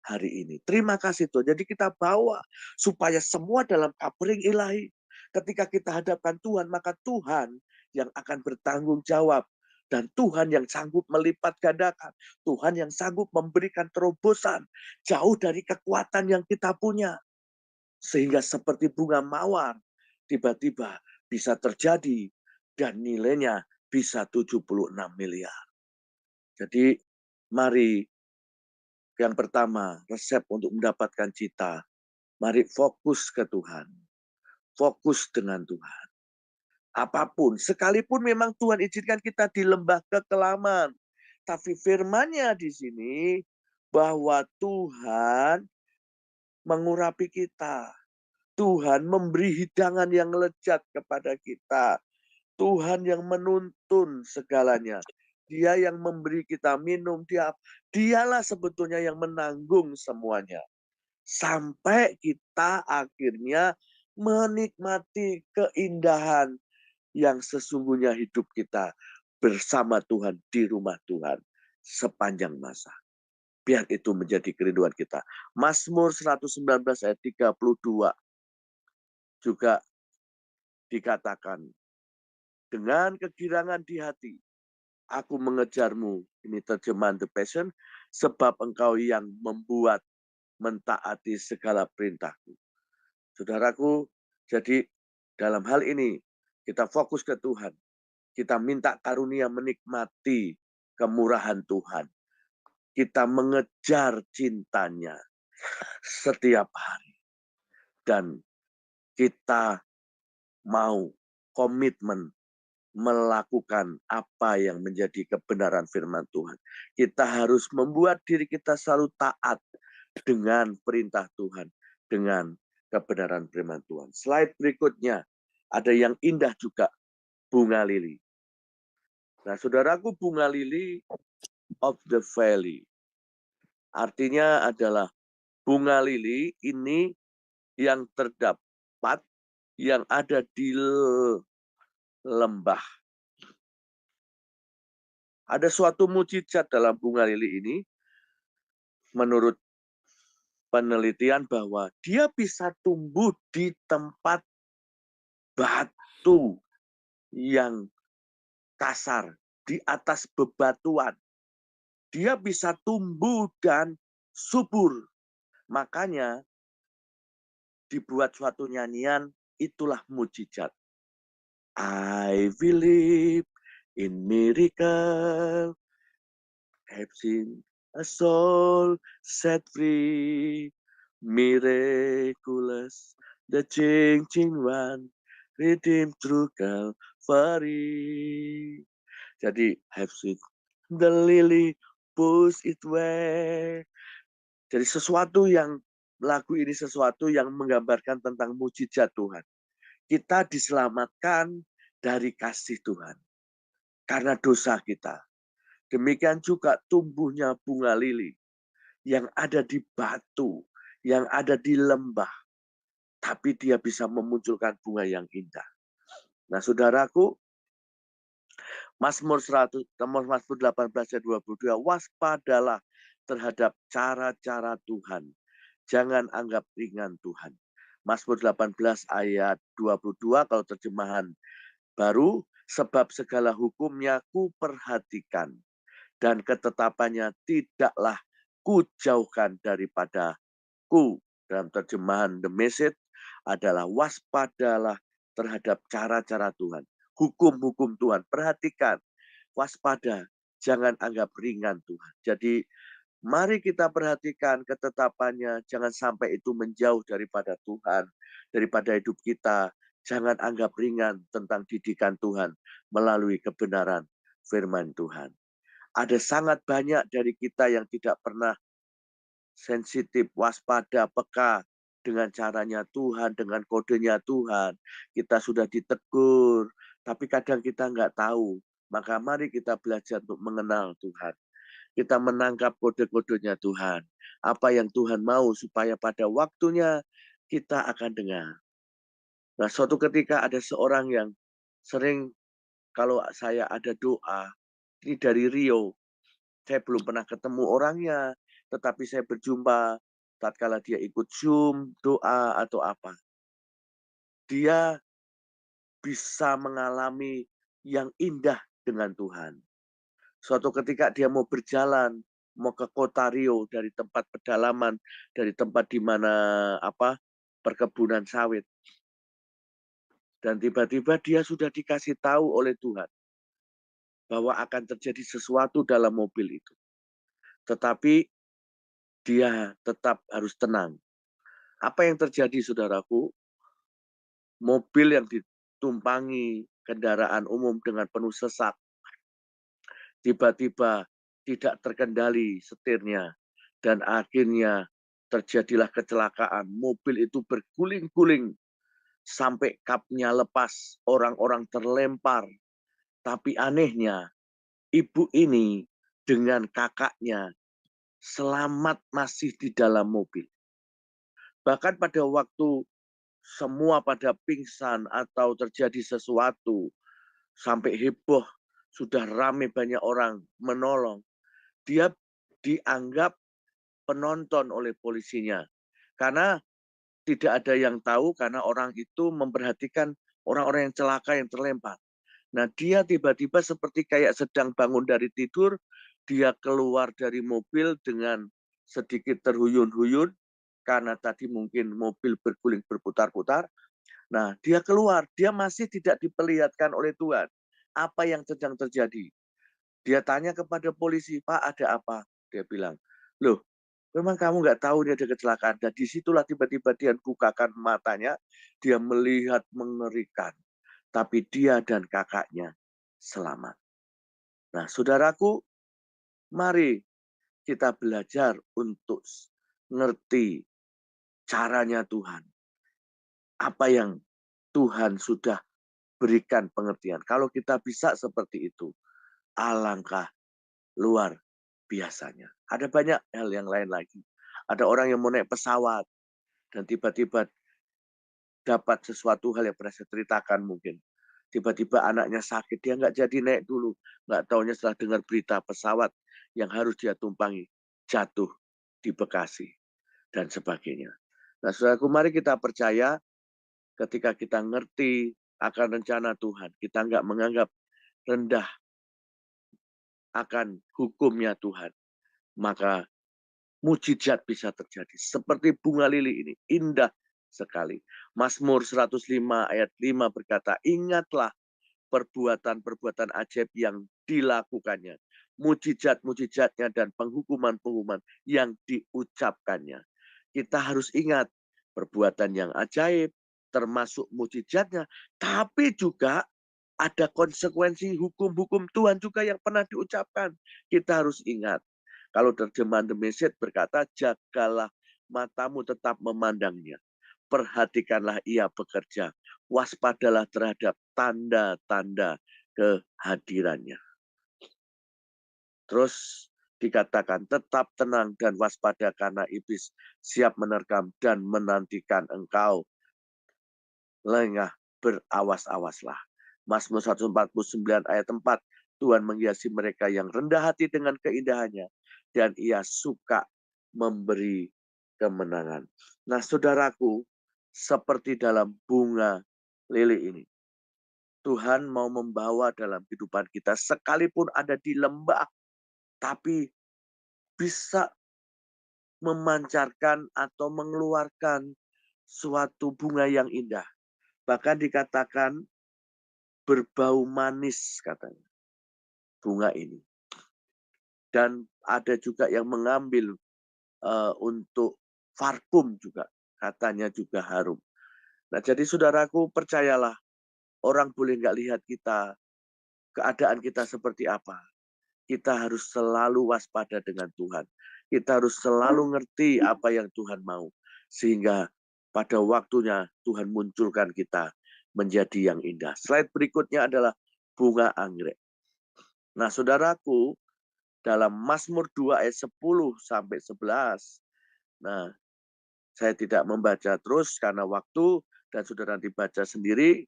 C: hari ini. Terima kasih Tuhan. Jadi kita bawa supaya semua dalam covering ilahi. Ketika kita hadapkan Tuhan, maka Tuhan yang akan bertanggung jawab. Dan Tuhan yang sanggup melipat gandakan. Tuhan yang sanggup memberikan terobosan. Jauh dari kekuatan yang kita punya. Sehingga seperti bunga mawar. Tiba-tiba bisa terjadi. Dan nilainya bisa 76 miliar. Jadi mari yang pertama, resep untuk mendapatkan cita. Mari fokus ke Tuhan. Fokus dengan Tuhan. Apapun, sekalipun memang Tuhan izinkan kita di lembah kekelaman. Tapi firman-Nya di sini bahwa Tuhan mengurapi kita. Tuhan memberi hidangan yang lezat kepada kita. Tuhan yang menuntun segalanya. Dia yang memberi kita minum, dialah sebetulnya yang menanggung semuanya. Sampai kita akhirnya menikmati keindahan yang sesungguhnya hidup kita bersama Tuhan di rumah Tuhan sepanjang masa. Biar itu menjadi kerinduan kita. Mazmur 119 ayat 32 juga dikatakan, dengan kegirangan di hati, aku mengejarmu. Ini terjemahan The Passion. Sebab engkau yang membuat mentaati segala perintahku. Saudaraku, jadi dalam hal ini kita fokus ke Tuhan. Kita minta karunia menikmati kemurahan Tuhan. Kita mengejar cintanya setiap hari. Dan kita mau komitmen melakukan apa yang menjadi kebenaran firman Tuhan. Kita harus membuat diri kita selalu taat dengan perintah Tuhan, dengan kebenaran firman Tuhan. Slide berikutnya, ada yang indah juga, bunga lili. Nah, saudaraku, bunga lili of the valley. Artinya adalah bunga lili ini yang terdapat yang ada di lembah. Ada suatu mukjizat dalam bunga lili ini, menurut penelitian bahwa dia bisa tumbuh di tempat batu yang kasar, di atas bebatuan. Dia bisa tumbuh dan subur. Makanya dibuat suatu nyanyian, itulah mukjizat. I believe in miracle, have seen a soul set free, miraculous, the changing one, redeemed through Calvary. Jadi, have seen the lily push it way. Jadi lagu ini sesuatu yang menggambarkan tentang mukjizat Tuhan. Kita diselamatkan dari kasih Tuhan karena dosa kita. Demikian juga tumbuhnya bunga lili yang ada di batu, yang ada di lembah, tapi dia bisa memunculkan bunga yang indah. Nah, saudaraku, Mazmur 18 ayat 22, waspadalah terhadap cara-cara Tuhan. Jangan anggap ringan Tuhan. Mazmur 18 ayat 22 kalau terjemahan baru, sebab segala hukumnya ku perhatikan dan ketetapannya tidaklah kujauhkan daripadaku. Dalam terjemahan The Message adalah waspadalah terhadap cara-cara Tuhan. Hukum-hukum Tuhan. Perhatikan, waspada. Jangan anggap ringan Tuhan. Jadi mari kita perhatikan ketetapannya. Jangan sampai itu menjauh daripada Tuhan. Daripada hidup kita. Jangan anggap ringan tentang didikan Tuhan melalui kebenaran firman Tuhan. Ada sangat banyak dari kita yang tidak pernah sensitif, waspada, peka dengan caranya Tuhan, dengan kodenya Tuhan. Kita sudah ditegur, tapi kadang kita nggak tahu. Maka mari kita belajar untuk mengenal Tuhan. Kita menangkap kode-kodenya Tuhan. Apa yang Tuhan mau supaya pada waktunya kita akan dengar. Nah, suatu ketika ada seorang yang sering kalau saya ada doa, ini dari Rio, saya belum pernah ketemu orangnya, tetapi saya berjumpa tatkala dia ikut Zoom, doa atau apa. Dia bisa mengalami yang indah dengan Tuhan. Suatu ketika dia mau berjalan, mau ke kota Rio dari tempat pedalaman, dari tempat di mana perkebunan sawit. Dan tiba-tiba dia sudah dikasih tahu oleh Tuhan bahwa akan terjadi sesuatu dalam mobil itu. Tetapi dia tetap harus tenang. Apa yang terjadi, saudaraku? Mobil yang ditumpangi kendaraan umum dengan penuh sesak, tiba-tiba tidak terkendali setirnya, dan akhirnya terjadilah kecelakaan. Mobil itu berguling-guling sampai kapnya lepas, orang-orang terlempar. Tapi anehnya, ibu ini dengan kakaknya selamat masih di dalam mobil. Bahkan pada waktu semua pada pingsan atau terjadi sesuatu, sampai heboh, sudah ramai banyak orang menolong, dia dianggap penonton oleh polisinya. Karena tidak ada yang tahu, karena orang itu memperhatikan orang-orang yang celaka, yang terlempar. Nah, dia tiba-tiba seperti kayak sedang bangun dari tidur, dia keluar dari mobil dengan sedikit terhuyun-huyun, karena tadi mungkin mobil berguling berputar-putar. Nah, dia keluar, dia masih tidak diperlihatkan oleh Tuhan apa yang sedang terjadi. Dia tanya kepada polisi, Pak, ada apa? Dia bilang, loh, memang kamu nggak tahu ini ada kecelakaan. Dan disitulah tiba-tiba dia bukakan matanya, dia melihat mengerikan. Tapi dia dan kakaknya selamat. Nah, saudaraku, mari kita belajar untuk ngerti caranya Tuhan. Apa yang Tuhan sudah berikan pengertian. Kalau kita bisa seperti itu, alangkah luar biasanya. Ada banyak hal yang lain lagi. Ada orang yang mau naik pesawat, dan tiba-tiba dapat sesuatu hal yang pernah saya ceritakan mungkin. Tiba-tiba anaknya sakit, dia nggak jadi naik dulu. Nggak taunya setelah dengar berita pesawat yang harus dia tumpangi, jatuh di Bekasi, dan sebagainya. Nah, saudaraku, mari kita percaya ketika kita ngerti akan rencana Tuhan, kita nggak menganggap rendah akan hukumnya Tuhan, maka mujizat bisa terjadi. Seperti bunga lili ini, indah sekali. Mazmur 105 ayat 5 berkata, ingatlah perbuatan-perbuatan ajaib yang dilakukannya. Mujizat-mujizatnya dan penghukuman-penghukuman yang diucapkannya. Kita harus ingat perbuatan yang ajaib, termasuk mujizatnya, tapi juga ada konsekuensi hukum-hukum Tuhan juga yang pernah diucapkan. Kita harus ingat. Kalau terjemahan The Message berkata, jagalah matamu tetap memandangnya. Perhatikanlah ia bekerja. Waspadalah terhadap tanda-tanda kehadirannya. Terus dikatakan, tetap tenang dan waspada karena iblis siap menerkam dan menantikan engkau. Lengah berawas-awaslah. Mazmur 149 ayat 4, Tuhan menghiasi mereka yang rendah hati dengan keindahannya, dan ia suka memberi kemenangan. Nah, saudaraku, seperti dalam bunga lili ini, Tuhan mau membawa dalam kehidupan kita, sekalipun ada di lembah, tapi bisa memancarkan atau mengeluarkan suatu bunga yang indah. Bahkan dikatakan berbau manis katanya bunga ini. Dan ada juga yang mengambil untuk parfum juga, katanya juga harum. Nah, jadi saudaraku, percayalah, orang boleh nggak lihat kita, keadaan kita seperti apa. Kita harus selalu waspada dengan Tuhan. Kita harus selalu ngerti apa yang Tuhan mau. Sehingga pada waktunya Tuhan munculkan kita menjadi yang indah. Slide berikutnya adalah bunga anggrek. Nah, saudaraku, dalam Mazmur 2 ayat 10 sampai 11. Nah, saya tidak membaca terus karena waktu dan saudara dibaca sendiri.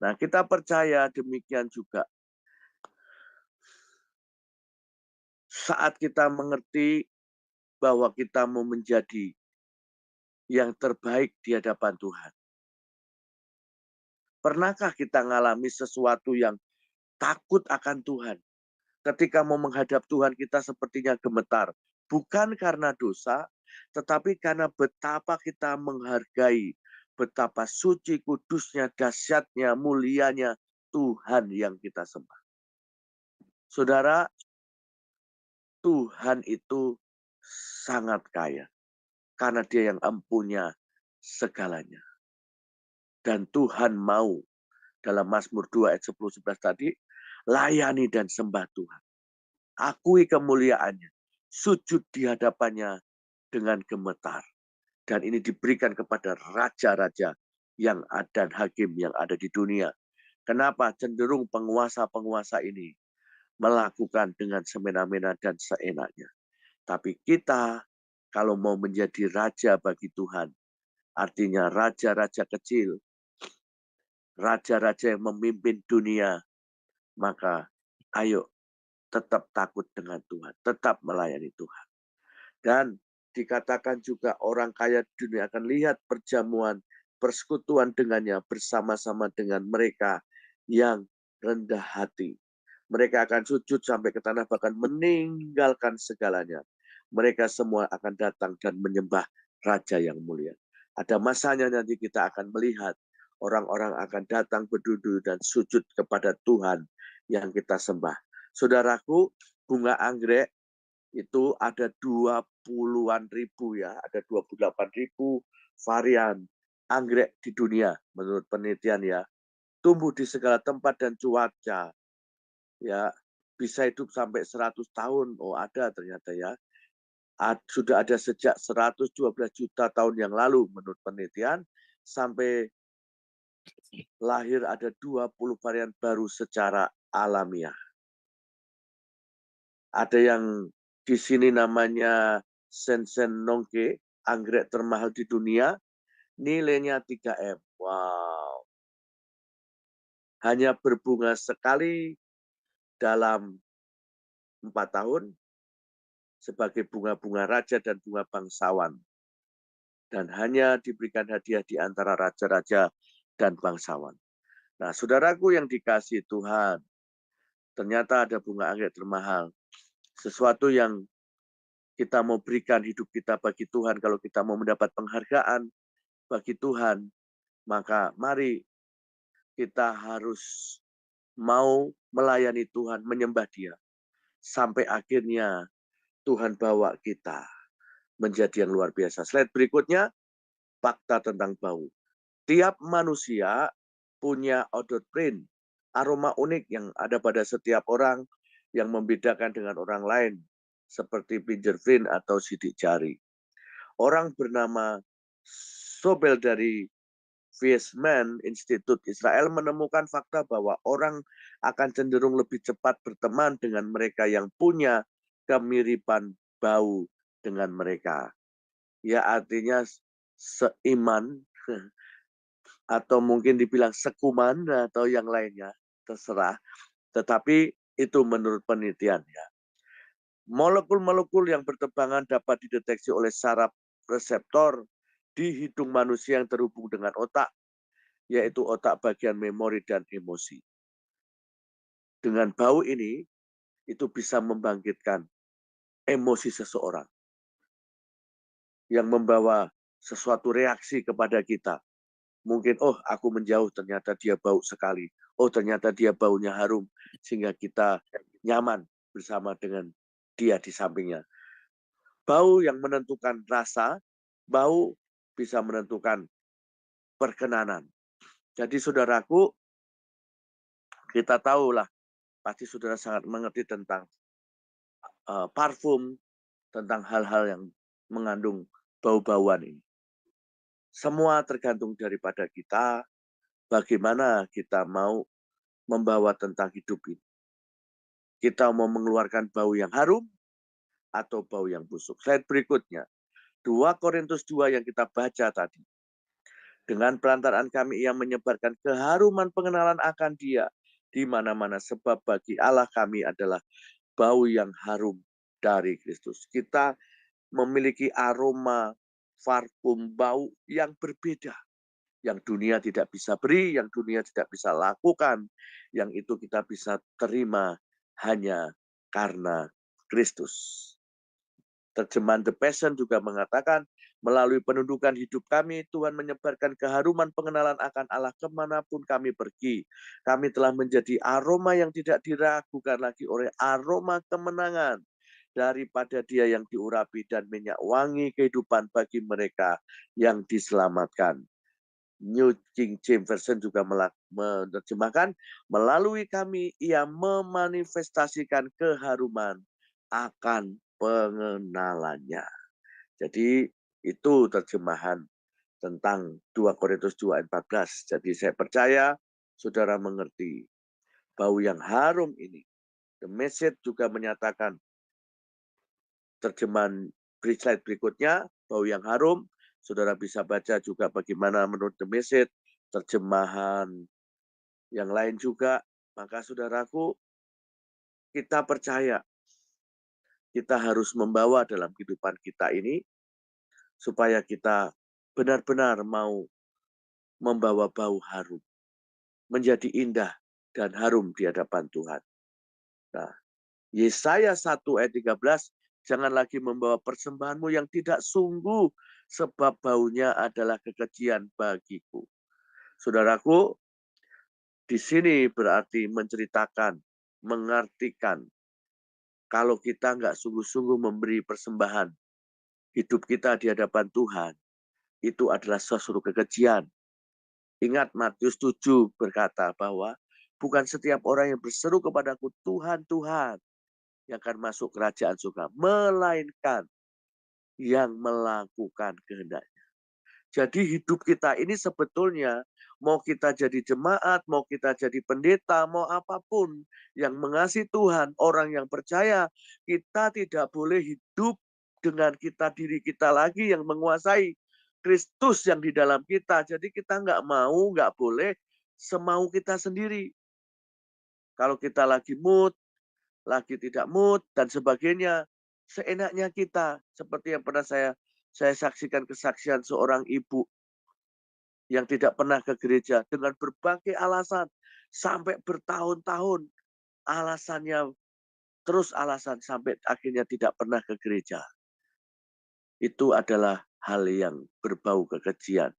C: Nah, kita percaya demikian juga. Saat kita mengerti bahwa kita mau menjadi yang terbaik di hadapan Tuhan. Pernahkah kita mengalami sesuatu yang takut akan Tuhan? Ketika mau menghadap Tuhan, kita sepertinya gemetar. Bukan karena dosa, tetapi karena betapa kita menghargai, betapa suci, kudusnya, dahsyatnya, mulianya Tuhan yang kita sembah. Saudara, Tuhan itu sangat kaya. Karena dia yang empunya segalanya. Dan Tuhan mau, dalam Mazmur 2 ayat 10-11 tadi, layani dan sembah Tuhan. Akui kemuliaannya. Sujud di hadapannya dengan gemetar. Dan ini diberikan kepada raja-raja yang ada dan hakim yang ada di dunia. Kenapa cenderung penguasa-penguasa ini melakukan dengan semena-mena dan seenaknya. Tapi kita kalau mau menjadi raja bagi Tuhan, artinya raja-raja kecil, raja-raja yang memimpin dunia, maka ayo tetap takut dengan Tuhan, tetap melayani Tuhan. Dan dikatakan juga orang kaya dunia akan lihat perjamuan, persekutuan dengannya bersama-sama dengan mereka yang rendah hati. Mereka akan sujud sampai ke tanah, bahkan meninggalkan segalanya. Mereka semua akan datang dan menyembah Raja yang mulia. Ada masanya nanti kita akan melihat orang-orang akan datang berduduk dan sujud kepada Tuhan yang kita sembah. Saudaraku, bunga anggrek itu ada 20-an ribu ya, ada 28.000 varian anggrek di dunia menurut penelitian ya. Tumbuh di segala tempat dan cuaca. Ya, bisa hidup sampai 100 tahun. Oh, ada ternyata ya. Sudah ada sejak 112 juta tahun yang lalu menurut penelitian, sampai lahir ada 20 varian baru secara alamiah. Ada yang di sini namanya Sensen Nongke, anggrek termahal di dunia, nilainya 3M. Wow. Hanya berbunga sekali dalam 4 tahun sebagai bunga-bunga raja dan bunga bangsawan. Dan hanya diberikan hadiah di antara raja-raja dan bangsawan. Nah, saudaraku yang dikasihi Tuhan, ternyata ada bunga anggrek termahal. Sesuatu yang kita mau berikan hidup kita bagi Tuhan, kalau kita mau mendapat penghargaan bagi Tuhan, maka mari kita harus mau melayani Tuhan, menyembah Dia. Sampai akhirnya Tuhan bawa kita menjadi yang luar biasa. Slide berikutnya, fakta tentang bau. Tiap manusia punya odor print, aroma unik yang ada pada setiap orang yang membedakan dengan orang lain, seperti fingerprint atau sidik jari. Orang bernama Sobel dari Weizmann Institute Israel menemukan fakta bahwa orang akan cenderung lebih cepat berteman dengan mereka yang punya kemiripan bau dengan mereka. Ya, artinya seiman atau mungkin dibilang sekuman atau yang lainnya, terserah. Tetapi itu menurut penelitian ya. Molekul-molekul yang berterbangan dapat dideteksi oleh saraf reseptor di hidung manusia yang terhubung dengan otak, yaitu otak bagian memori dan emosi. Dengan bau ini, itu bisa membangkitkan emosi seseorang yang membawa sesuatu reaksi kepada kita. Mungkin, oh aku menjauh, ternyata dia bau sekali. Oh ternyata dia baunya harum, sehingga kita nyaman bersama dengan dia di sampingnya. Bau yang menentukan rasa, bau bisa menentukan perkenanan. Jadi saudaraku, kita tahulah, pasti saudara sangat mengerti tentang parfum, tentang hal-hal yang mengandung bau-bauan ini. Semua tergantung daripada kita, bagaimana kita mau membawa tentang hidup ini. Kita mau mengeluarkan bau yang harum atau bau yang busuk. Slide berikutnya, 2 Korintus 2 yang kita baca tadi. Dengan perantaraan kami yang menyebarkan keharuman pengenalan akan Dia di mana-mana, sebab bagi Allah kami adalah bau yang harum dari Kristus. Kita memiliki aroma parfum bau yang berbeda, yang dunia tidak bisa beri, yang dunia tidak bisa lakukan, yang itu kita bisa terima hanya karena Kristus. Terjemahan The Passion juga mengatakan, melalui penundukan hidup kami, Tuhan menyebarkan keharuman pengenalan akan Allah kemanapun kami pergi. Kami telah menjadi aroma yang tidak diragukan lagi oleh aroma kemenangan daripada Dia yang diurapi dan minyak wangi kehidupan bagi mereka yang diselamatkan. New King James Version juga menerjemahkan, melalui kami Ia memanifestasikan keharuman akan pengenalannya. Jadi itu terjemahan tentang 2 Korintus 2 ayat 14. Jadi saya percaya saudara mengerti bau yang harum ini. The Message juga menyatakan, terjemahan slide berikutnya, bau yang harum, saudara bisa baca juga bagaimana menurut The Message, terjemahan yang lain juga. Maka saudaraku, kita percaya kita harus membawa dalam kehidupan kita ini supaya kita benar-benar mau membawa bau harum, menjadi indah dan harum di hadapan Tuhan. Nah, Yesaya 1 ayat 13, jangan lagi membawa persembahanmu yang tidak sungguh, sebab baunya adalah kekejian bagiku. Saudaraku, di sini berarti menceritakan, mengartikan, kalau kita nggak sungguh-sungguh memberi persembahan, hidup kita di hadapan Tuhan, itu adalah sesuatu kekejian. Ingat Matius 7 berkata bahwa bukan setiap orang yang berseru kepadaku, Tuhan, Tuhan, yang akan masuk kerajaan surga, melainkan yang melakukan kehendaknya. Jadi hidup kita ini sebetulnya, mau kita jadi jemaat, mau kita jadi pendeta, mau apapun yang mengasihi Tuhan, orang yang percaya, kita tidak boleh hidup dengan diri kita lagi yang menguasai. Kristus yang di dalam kita. Jadi kita nggak boleh semau kita sendiri. Kalau kita lagi mood, lagi tidak mood, dan sebagainya, seenaknya kita. Seperti yang pernah saya saksikan kesaksian seorang ibu yang tidak pernah ke gereja dengan berbagai alasan. Sampai bertahun-tahun alasannya, terus alasan sampai akhirnya tidak pernah ke gereja. Itu adalah hal yang berbau kekejian.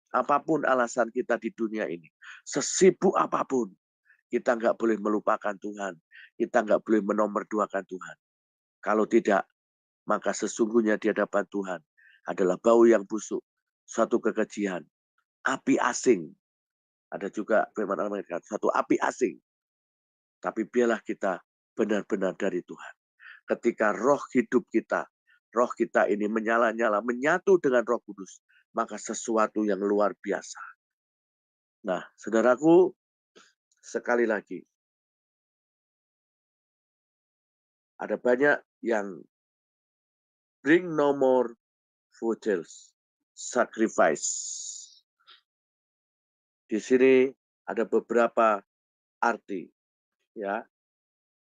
C: Apapun alasan kita di dunia ini, sesibuk apapun, kita nggak boleh melupakan Tuhan. Kita nggak boleh menomorduakan Tuhan. Kalau tidak, maka sesungguhnya di hadapan Tuhan adalah bau yang busuk, suatu kekejian, api asing. Ada juga firman Allah mengatakan, satu api asing. Tapi biarlah kita benar-benar dari Tuhan. Ketika roh hidup kita, roh kita ini menyala-nyala, menyatu dengan Roh Kudus, maka sesuatu yang luar biasa. Nah, saudaraku, sekali lagi, ada banyak yang bring no more voters, sacrifice. Di sini ada beberapa arti, ya,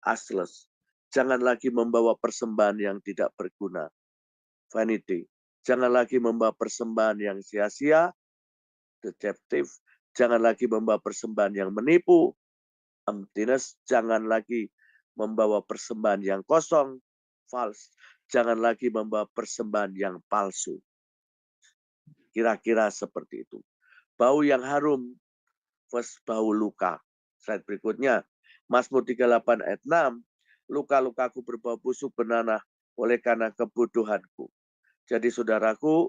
C: asles. Jangan lagi membawa persembahan yang tidak berguna, vanity. Jangan lagi membawa persembahan yang sia-sia, deceptive. Jangan lagi membawa persembahan yang menipu, emptiness. Jangan lagi membawa persembahan yang kosong, false. Jangan lagi membawa persembahan yang palsu. Kira-kira seperti itu. Bau yang harum, first bau luka. Slide berikutnya, Mazmur 38 ayat 6, luka-lukaku berbau busuk benanah oleh karena kebodohanku. Jadi saudaraku,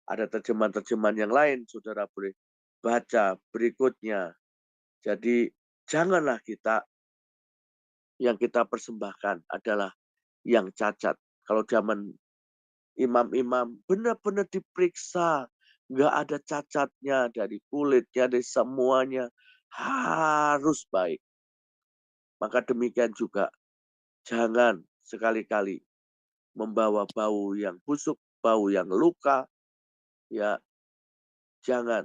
C: ada terjemahan-terjemahan yang lain, saudara boleh baca berikutnya. Jadi janganlah yang kita persembahkan adalah yang cacat. Kalau zaman imam-imam benar-benar diperiksa, nggak ada cacatnya, dari kulitnya, dari semuanya, harus baik. Maka demikian juga, jangan sekali-kali membawa bau yang busuk, bau yang luka, ya jangan.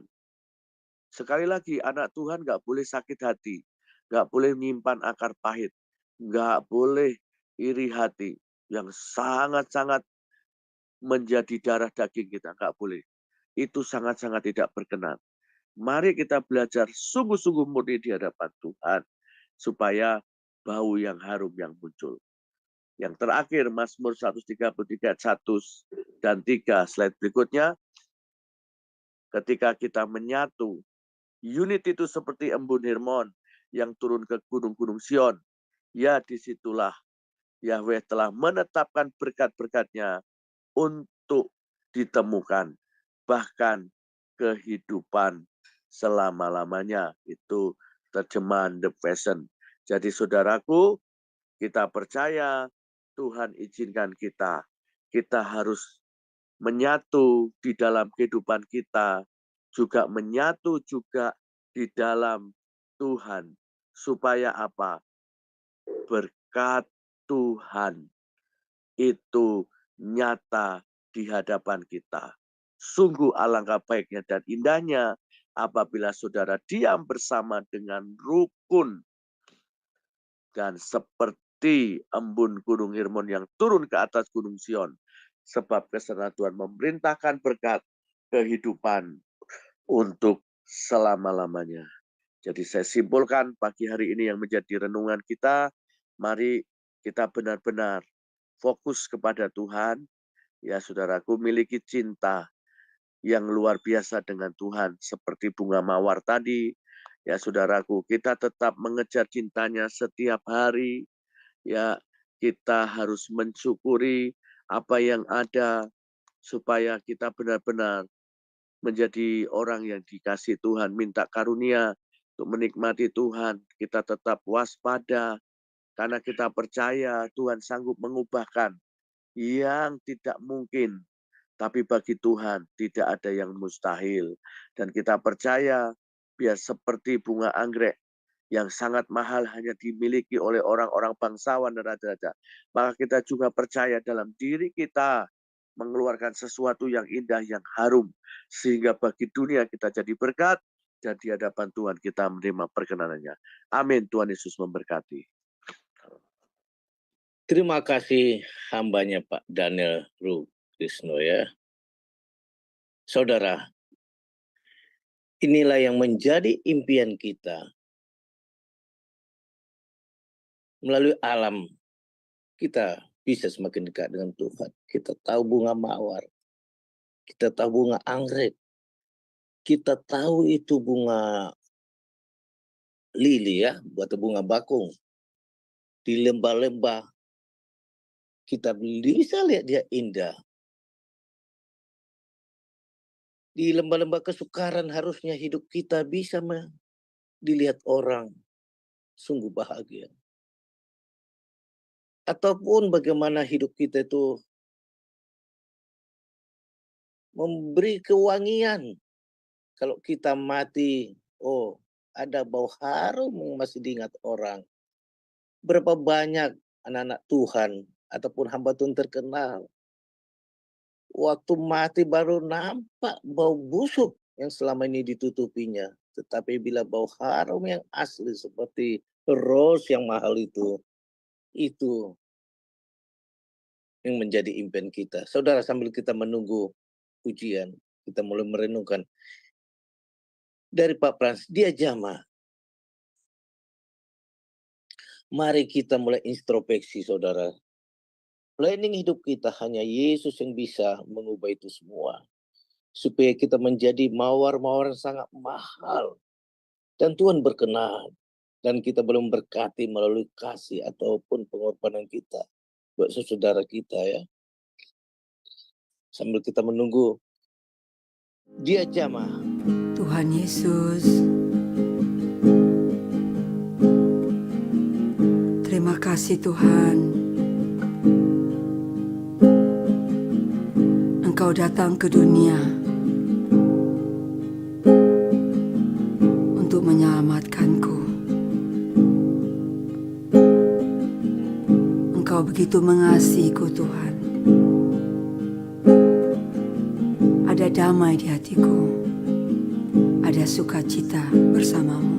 C: Sekali lagi, anak Tuhan nggak boleh sakit hati, nggak boleh menyimpan akar pahit, nggak boleh iri hati yang sangat-sangat menjadi darah daging kita, nggak boleh. Itu sangat-sangat tidak berkenan. Mari kita belajar sungguh-sungguh murni di hadapan Tuhan, supaya bau yang harum yang muncul. Yang terakhir, Mazmur 133 ayat 1 dan 3, slide berikutnya. Ketika kita menyatu, unit itu seperti embun Hermon yang turun ke gunung-gunung Sion. Ya, disitulah Yahweh telah menetapkan berkat-berkatnya untuk ditemukan. Bahkan kehidupan selama-lamanya. Itu terjemahan The Passion. Jadi saudaraku, kita percaya Tuhan izinkan kita. Kita harus menyatu di dalam kehidupan kita. Juga menyatu juga di dalam Tuhan. Supaya apa? Berkat Tuhan itu nyata di hadapan kita. Sungguh alangkah baiknya dan indahnya apabila saudara diam bersama dengan rukun dan seperti embun gunung Hermon yang turun ke atas gunung Sion. Sebab kesana Tuhan memerintahkan berkat kehidupan untuk selama-lamanya. Jadi saya simpulkan pagi hari ini yang menjadi renungan kita, mari kita benar-benar fokus kepada Tuhan. Ya saudaraku, miliki cinta yang luar biasa dengan Tuhan. Seperti bunga mawar tadi, ya saudaraku, kita tetap mengejar cintanya setiap hari. Ya, kita harus mensyukuri apa yang ada, supaya kita benar-benar menjadi orang yang dikasih Tuhan. Minta karunia untuk menikmati Tuhan. Kita tetap waspada, karena kita percaya Tuhan sanggup mengubahkan yang tidak mungkin. Tapi bagi Tuhan tidak ada yang mustahil. Dan kita percaya biar seperti bunga anggrek yang sangat mahal hanya dimiliki oleh orang-orang bangsawan dan raja-raja. Maka kita juga percaya dalam diri kita mengeluarkan sesuatu yang indah, yang harum, sehingga bagi dunia kita jadi berkat, dan di hadapan Tuhan kita menerima perkenanannya. Amin. Tuhan Yesus memberkati.
A: Terima kasih hambanya Pak Daniel Rukrisno ya. Saudara, inilah yang menjadi impian kita. Melalui alam, kita bisa semakin dekat dengan Tuhan. Kita tahu bunga mawar, kita tahu bunga anggrek, kita tahu itu bunga lili ya, atau bunga bakung. Di lembah-lembah, kita bisa lihat dia indah. Di lembah-lembah kesukaran harusnya hidup kita bisa dilihat orang sungguh bahagia. Ataupun bagaimana hidup kita itu memberi kewangian. Kalau kita mati, oh ada bau harum yang masih diingat orang. Berapa banyak anak-anak Tuhan ataupun hamba Tuhan terkenal. Waktu mati baru nampak bau busuk yang selama ini ditutupinya. Tetapi bila bau harum yang asli seperti rose yang mahal itu yang menjadi impian kita. Saudara, sambil kita menunggu ujian, kita mulai merenungkan dari Pak Frans, dia jamaah. Mari kita mulai introspeksi, saudara. Planning hidup kita hanya Yesus yang bisa mengubah itu semua. Supaya kita menjadi mawar-mawar yang sangat mahal. Dan Tuhan berkenan. Dan kita belum berkati melalui kasih ataupun pengorbanan kita. Buat saudara kita ya. Sambil kita menunggu. Dia jamaah.
B: Tuhan Yesus, terima kasih Tuhan. Engkau datang ke dunia untuk menyelamatkanku. Engkau begitu mengasihiku Tuhan. Ada damai di hatiku, ada sukacita bersamamu.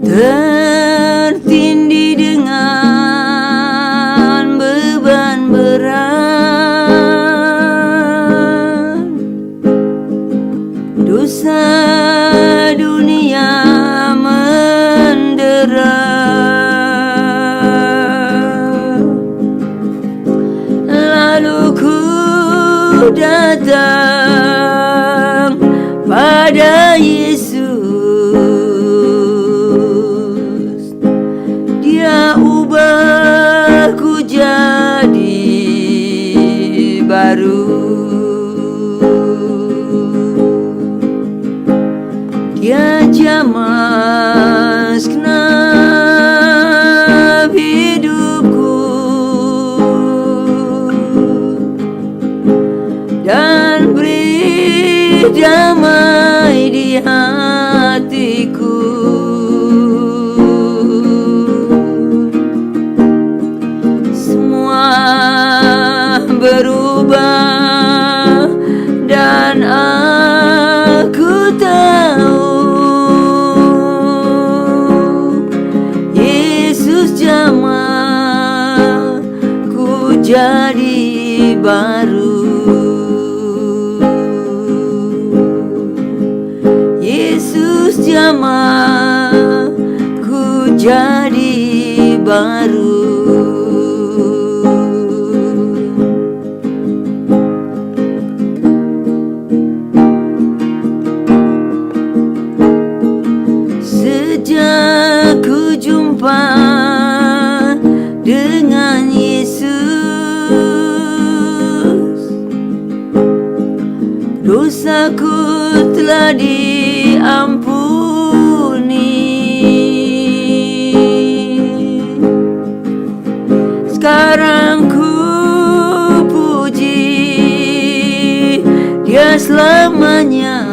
B: Tertindih dengan beban berat, dosa dunia mendera. Datang pada Yesus, Dia ubahku jadi baru. Dia jamah segenap hidupku dan beri damai di hatiku. Semua berubah dan aku tahu Yesus jamah ku jadi baru. Jamah ku jadi baru. Sejak ku jumpa dengan Yesus, dosaku telah diampuni. Sekarang ku puji Dia selamanya.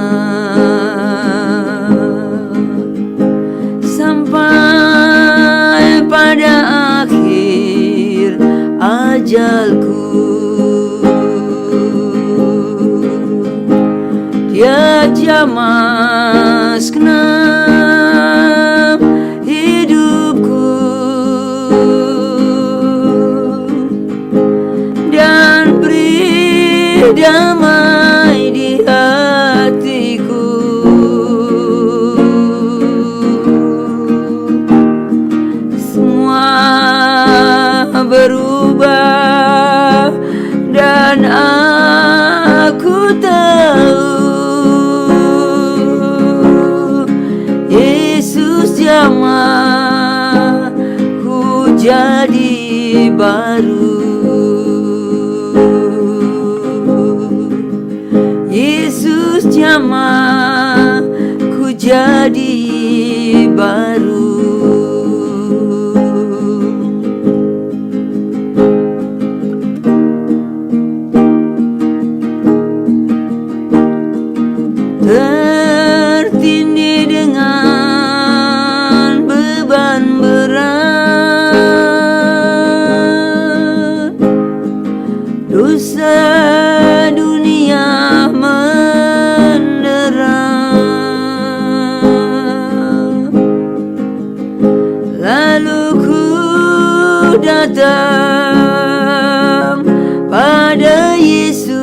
B: Sampai jamah segenap hidupku dan beri damai di hatiku. Semua berubah dan aku tahu Yesus jamah ku jadi baru. Yesus jamah ku jadi baru. Tertindih dengan beban berat, dosa dunia mendera, lalu ku datang pada Yesus.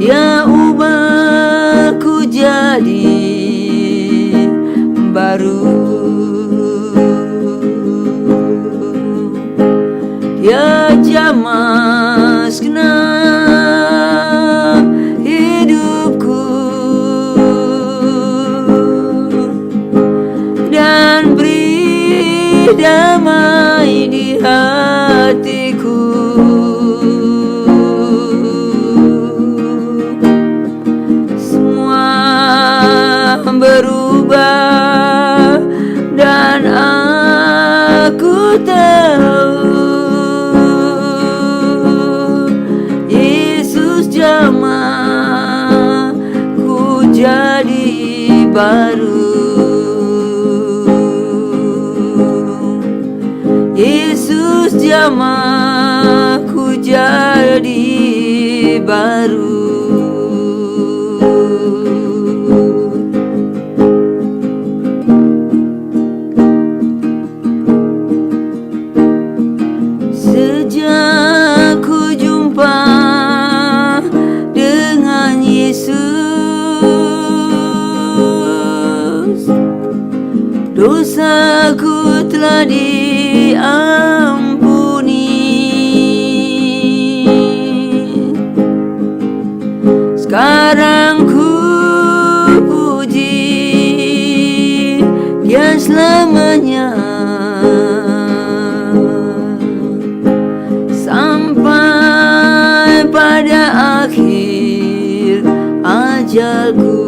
B: Dia ubahku jadi baru. Dia jamah segenap hidupku dan beri damai di hatiku. Berubah dan aku tahu Yesus jamah ku jadi baru. Yesus jamah ku jadi baru. Sejak ku jumpa dengan Yesus, dosaku telah diampuni. Sekarang ku puji Dia selamanya, sampai pada akhir ajalku.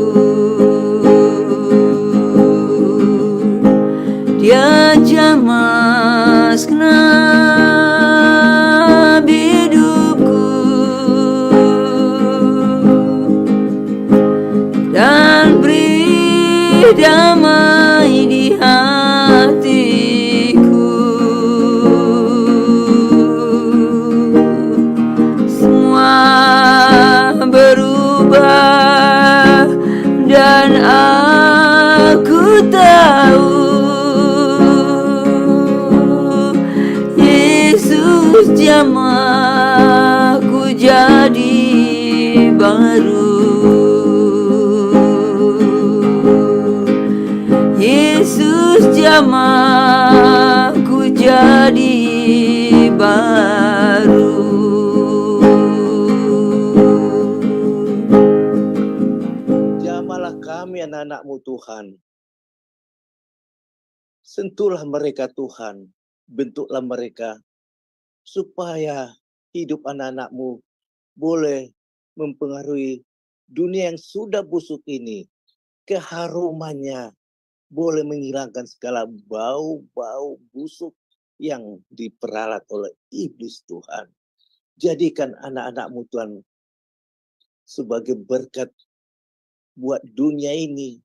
B: Dia jamah segenap hidupku dan beri damai di hatiku. Semua berubah dan aku tahu Yesus jamah ku jadi baru. Yesus jamah ku jadi baru.
A: Jamahlah kami anak-anak-Mu Tuhan. Sentuhlah mereka Tuhan, bentuklah mereka, supaya hidup anak-anak-Mu boleh mempengaruhi dunia yang sudah busuk ini. Keharumannya boleh menghilangkan segala bau-bau busuk yang diperalat oleh iblis Tuhan. Jadikan anak-anak-Mu Tuhan sebagai berkat buat dunia ini.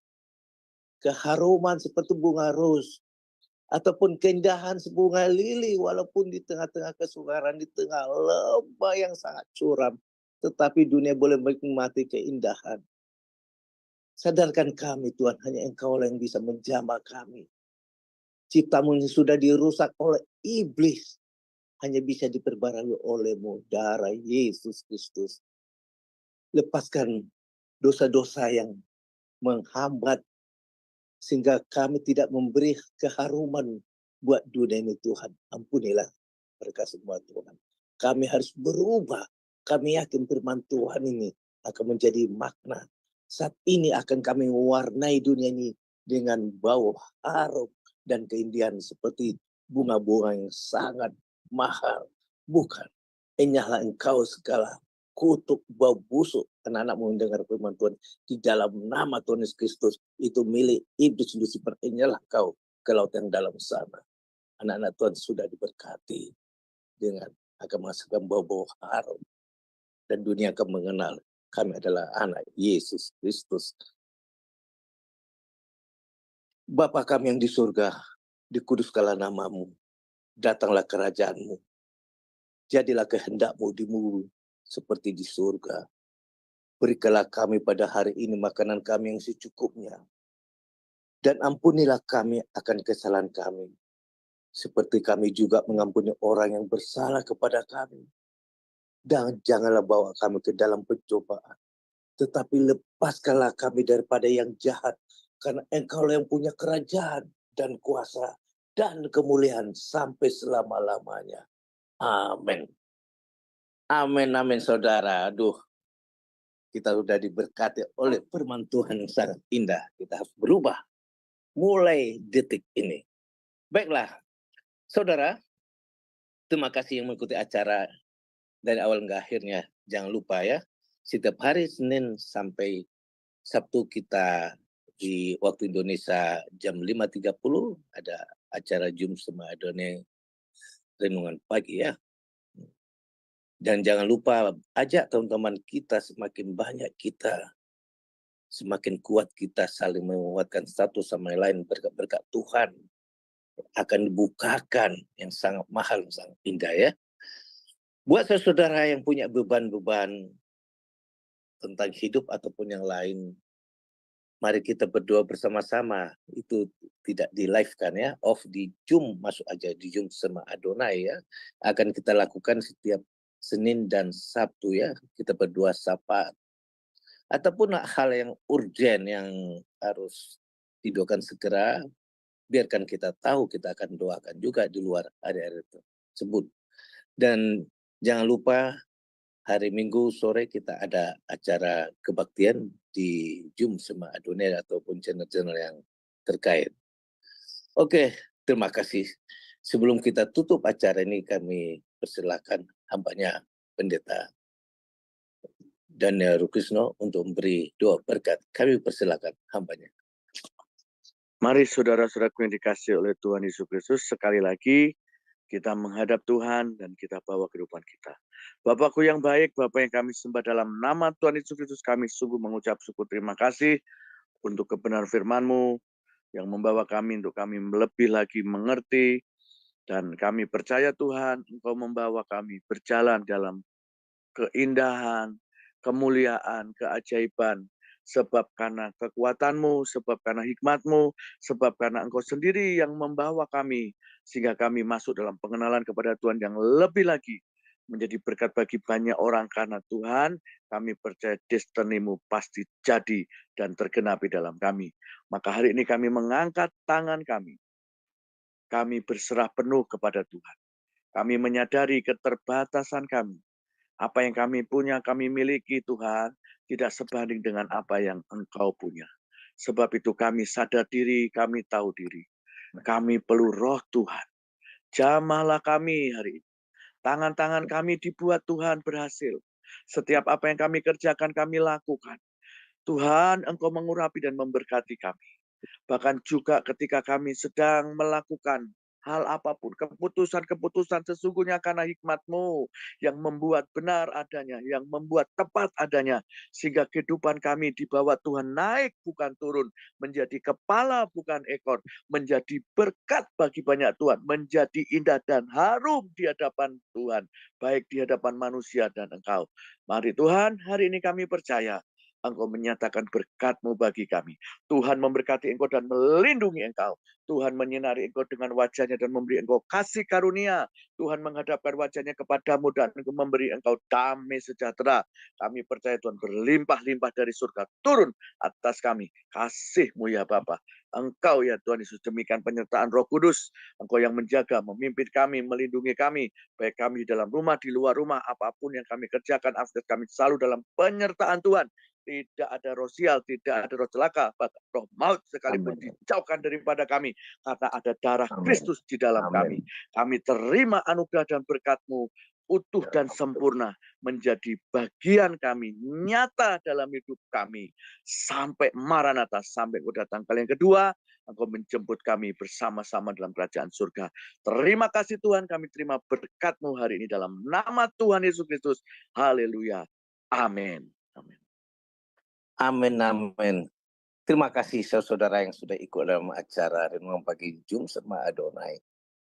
A: Keharuman seperti bunga ros, ataupun keindahan sebunga lili, walaupun di tengah-tengah kesukaran, di tengah lembah yang sangat curam, tetapi dunia boleh menikmati keindahan. Sadarkan kami Tuhan, hanya Engkau yang bisa menjamah kami. Ciptamu yang sudah dirusak oleh iblis, hanya bisa diperbarui oleh-Mu, darah Yesus Kristus. Lepaskan dosa-dosa yang menghambat, sehingga kami tidak memberi keharuman buat dunia ini Tuhan. Ampunilah mereka semua Tuhan. Kami harus berubah. Kami yakin firman Tuhan ini akan menjadi makna. Saat ini akan kami mewarnai dunia ini dengan bau harum dan keindahan seperti bunga-bunga yang sangat mahal. Bukan, enyahlah Engkau segala kutuk bau busuk anak-anakmu mendengar firman Tuhan di dalam nama Tuhan Yesus Kristus. Itu milik iblis Lucifer, enyahlah kau ke laut yang dalam sana. Anak-anak Tuhan sudah diberkati dengan akan menghasilkan bau-bau harum, dan dunia akan mengenal kami adalah anak Yesus Kristus. Bapa kami yang di surga, dikuduskanlah namamu, datanglah kerajaanmu, jadilah kehendak-Mu di bumi seperti di surga. Berikanlah kami pada hari ini makanan kami yang secukupnya, dan ampunilah kami akan kesalahan kami, seperti kami juga mengampuni orang yang bersalah kepada kami. Dan janganlah bawa kami ke dalam pencobaan, tetapi lepaskanlah kami daripada yang jahat, karena Engkau yang punya kerajaan dan kuasa dan kemuliaan sampai selama-lamanya. Amin. Amin, amin saudara. Aduh, kita sudah diberkati oleh firman Tuhan yang sangat indah. Kita harus berubah mulai detik ini. Baiklah, saudara, terima kasih yang mengikuti acara dari awal hingga akhirnya. Jangan lupa ya, setiap hari Senin sampai Sabtu kita di waktu Indonesia jam 5.30 ada acara Jum Sema Adonai Renungan Pagi ya. Dan jangan lupa ajak teman-teman kita, semakin banyak kita, semakin kuat kita saling menguatkan satu sama lain. Berkat-berkat Tuhan akan dibukakan yang sangat mahal, sangat indah ya. Buat saudara yang punya beban-beban tentang hidup ataupun yang lain, mari kita berdoa bersama-sama. Itu tidak di live kan ya, off di Zoom, masuk aja di Zoom Sema Adonai ya. Akan kita lakukan setiap Senin dan Sabtu ya. Kita berdoa sapa. Ataupun hal yang urgen yang harus didoakan segera, biarkan kita tahu, kita akan doakan juga di luar area tersebut. Dan jangan lupa hari Minggu sore kita ada acara kebaktian di Zoom Sema Adonai ataupun channel-channel yang terkait. Oke, terima kasih. Sebelum kita tutup acara ini, kami persilakan hambanya Pendeta Daniel Rukisno untuk memberi doa berkat. Kami persilakan hambanya.
C: Mari saudara-saudaraku yang dikasihi oleh Tuhan Yesus Kristus, sekali lagi kita menghadap Tuhan dan kita bawa kehidupan kita. Bapakku yang baik, Bapa yang kami sembah dalam nama Tuhan Yesus Kristus, kami sungguh mengucap syukur terima kasih untuk kebenaran firman-Mu yang membawa kami untuk kami lebih lagi mengerti, dan kami percaya Tuhan, Engkau membawa kami berjalan dalam keindahan, kemuliaan, keajaiban, sebab karena kekuatan-Mu, sebab karena hikmat-Mu, sebab karena Engkau sendiri yang membawa kami, sehingga kami masuk dalam pengenalan kepada Tuhan yang lebih lagi, menjadi berkat bagi banyak orang. Karena Tuhan, kami percaya destiny-Mu pasti jadi dan tergenapi dalam kami. Maka hari ini kami mengangkat tangan kami berserah penuh kepada Tuhan. Kami menyadari keterbatasan kami. Apa yang kami punya, kami miliki Tuhan, tidak sebanding dengan apa yang Engkau punya. Sebab itu kami sadar diri, kami tahu diri. Kami perlu roh Tuhan. Jamahlah kami hari ini. Tangan-tangan kami dibuat Tuhan berhasil. Setiap apa yang kami kerjakan, kami lakukan. Tuhan, Engkau mengurapi dan memberkati kami. Bahkan juga ketika kami sedang melakukan hal apapun, keputusan-keputusan sesungguhnya karena hikmat-Mu yang membuat benar adanya, yang membuat tepat adanya, sehingga kehidupan kami di bawah Tuhan naik bukan turun, menjadi kepala bukan ekor, menjadi berkat bagi banyak Tuhan, menjadi indah dan harum di hadapan Tuhan, baik di hadapan manusia dan Engkau. Mari Tuhan, hari ini kami percaya Engkau menyatakan berkat-Mu bagi kami. Tuhan memberkati Engkau dan melindungi Engkau. Tuhan menyinari Engkau dengan wajah-Nya dan memberi Engkau kasih karunia. Tuhan menghadapkan wajah-Nya kepadamu dan memberi Engkau damai sejahtera. Kami percaya Tuhan berlimpah-limpah dari surga turun atas kami. Kasih-Mu ya Bapa. Engkau ya Tuhan Yesus, demikian penyertaan Roh Kudus. Engkau yang menjaga, memimpin kami, melindungi kami. Baik kami di dalam rumah, di luar rumah, apapun yang kami kerjakan, aktivitas kami selalu dalam penyertaan Tuhan. Tidak ada roh sial, tidak ada roh celaka, bahkan roh maut sekalipun
A: Amin.
C: dijauhkan daripada kami. Karena ada darah
A: Amin.
C: Kristus di dalam
A: Amin.
C: kami. Kami terima anugerah dan berkat-Mu utuh
A: Ya,
C: dan sempurna menjadi bagian kami, nyata dalam hidup kami. Sampai Maranatha, sampai Engkau datang kali yang kedua, Engkau menjemput kami bersama-sama dalam kerajaan surga. Terima kasih Tuhan, kami terima berkat-Mu hari ini dalam nama Tuhan Yesus Kristus. Haleluya. Amin. Amin.
A: Amin, amin. Terima kasih saudara yang sudah ikut dalam acara Renungan Pagi Jum sama Adonai.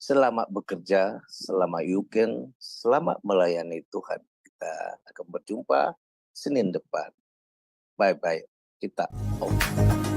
A: Selamat bekerja, selamat weekend, selamat melayani Tuhan. Kita akan berjumpa Senin depan. Bye-bye. Kita out.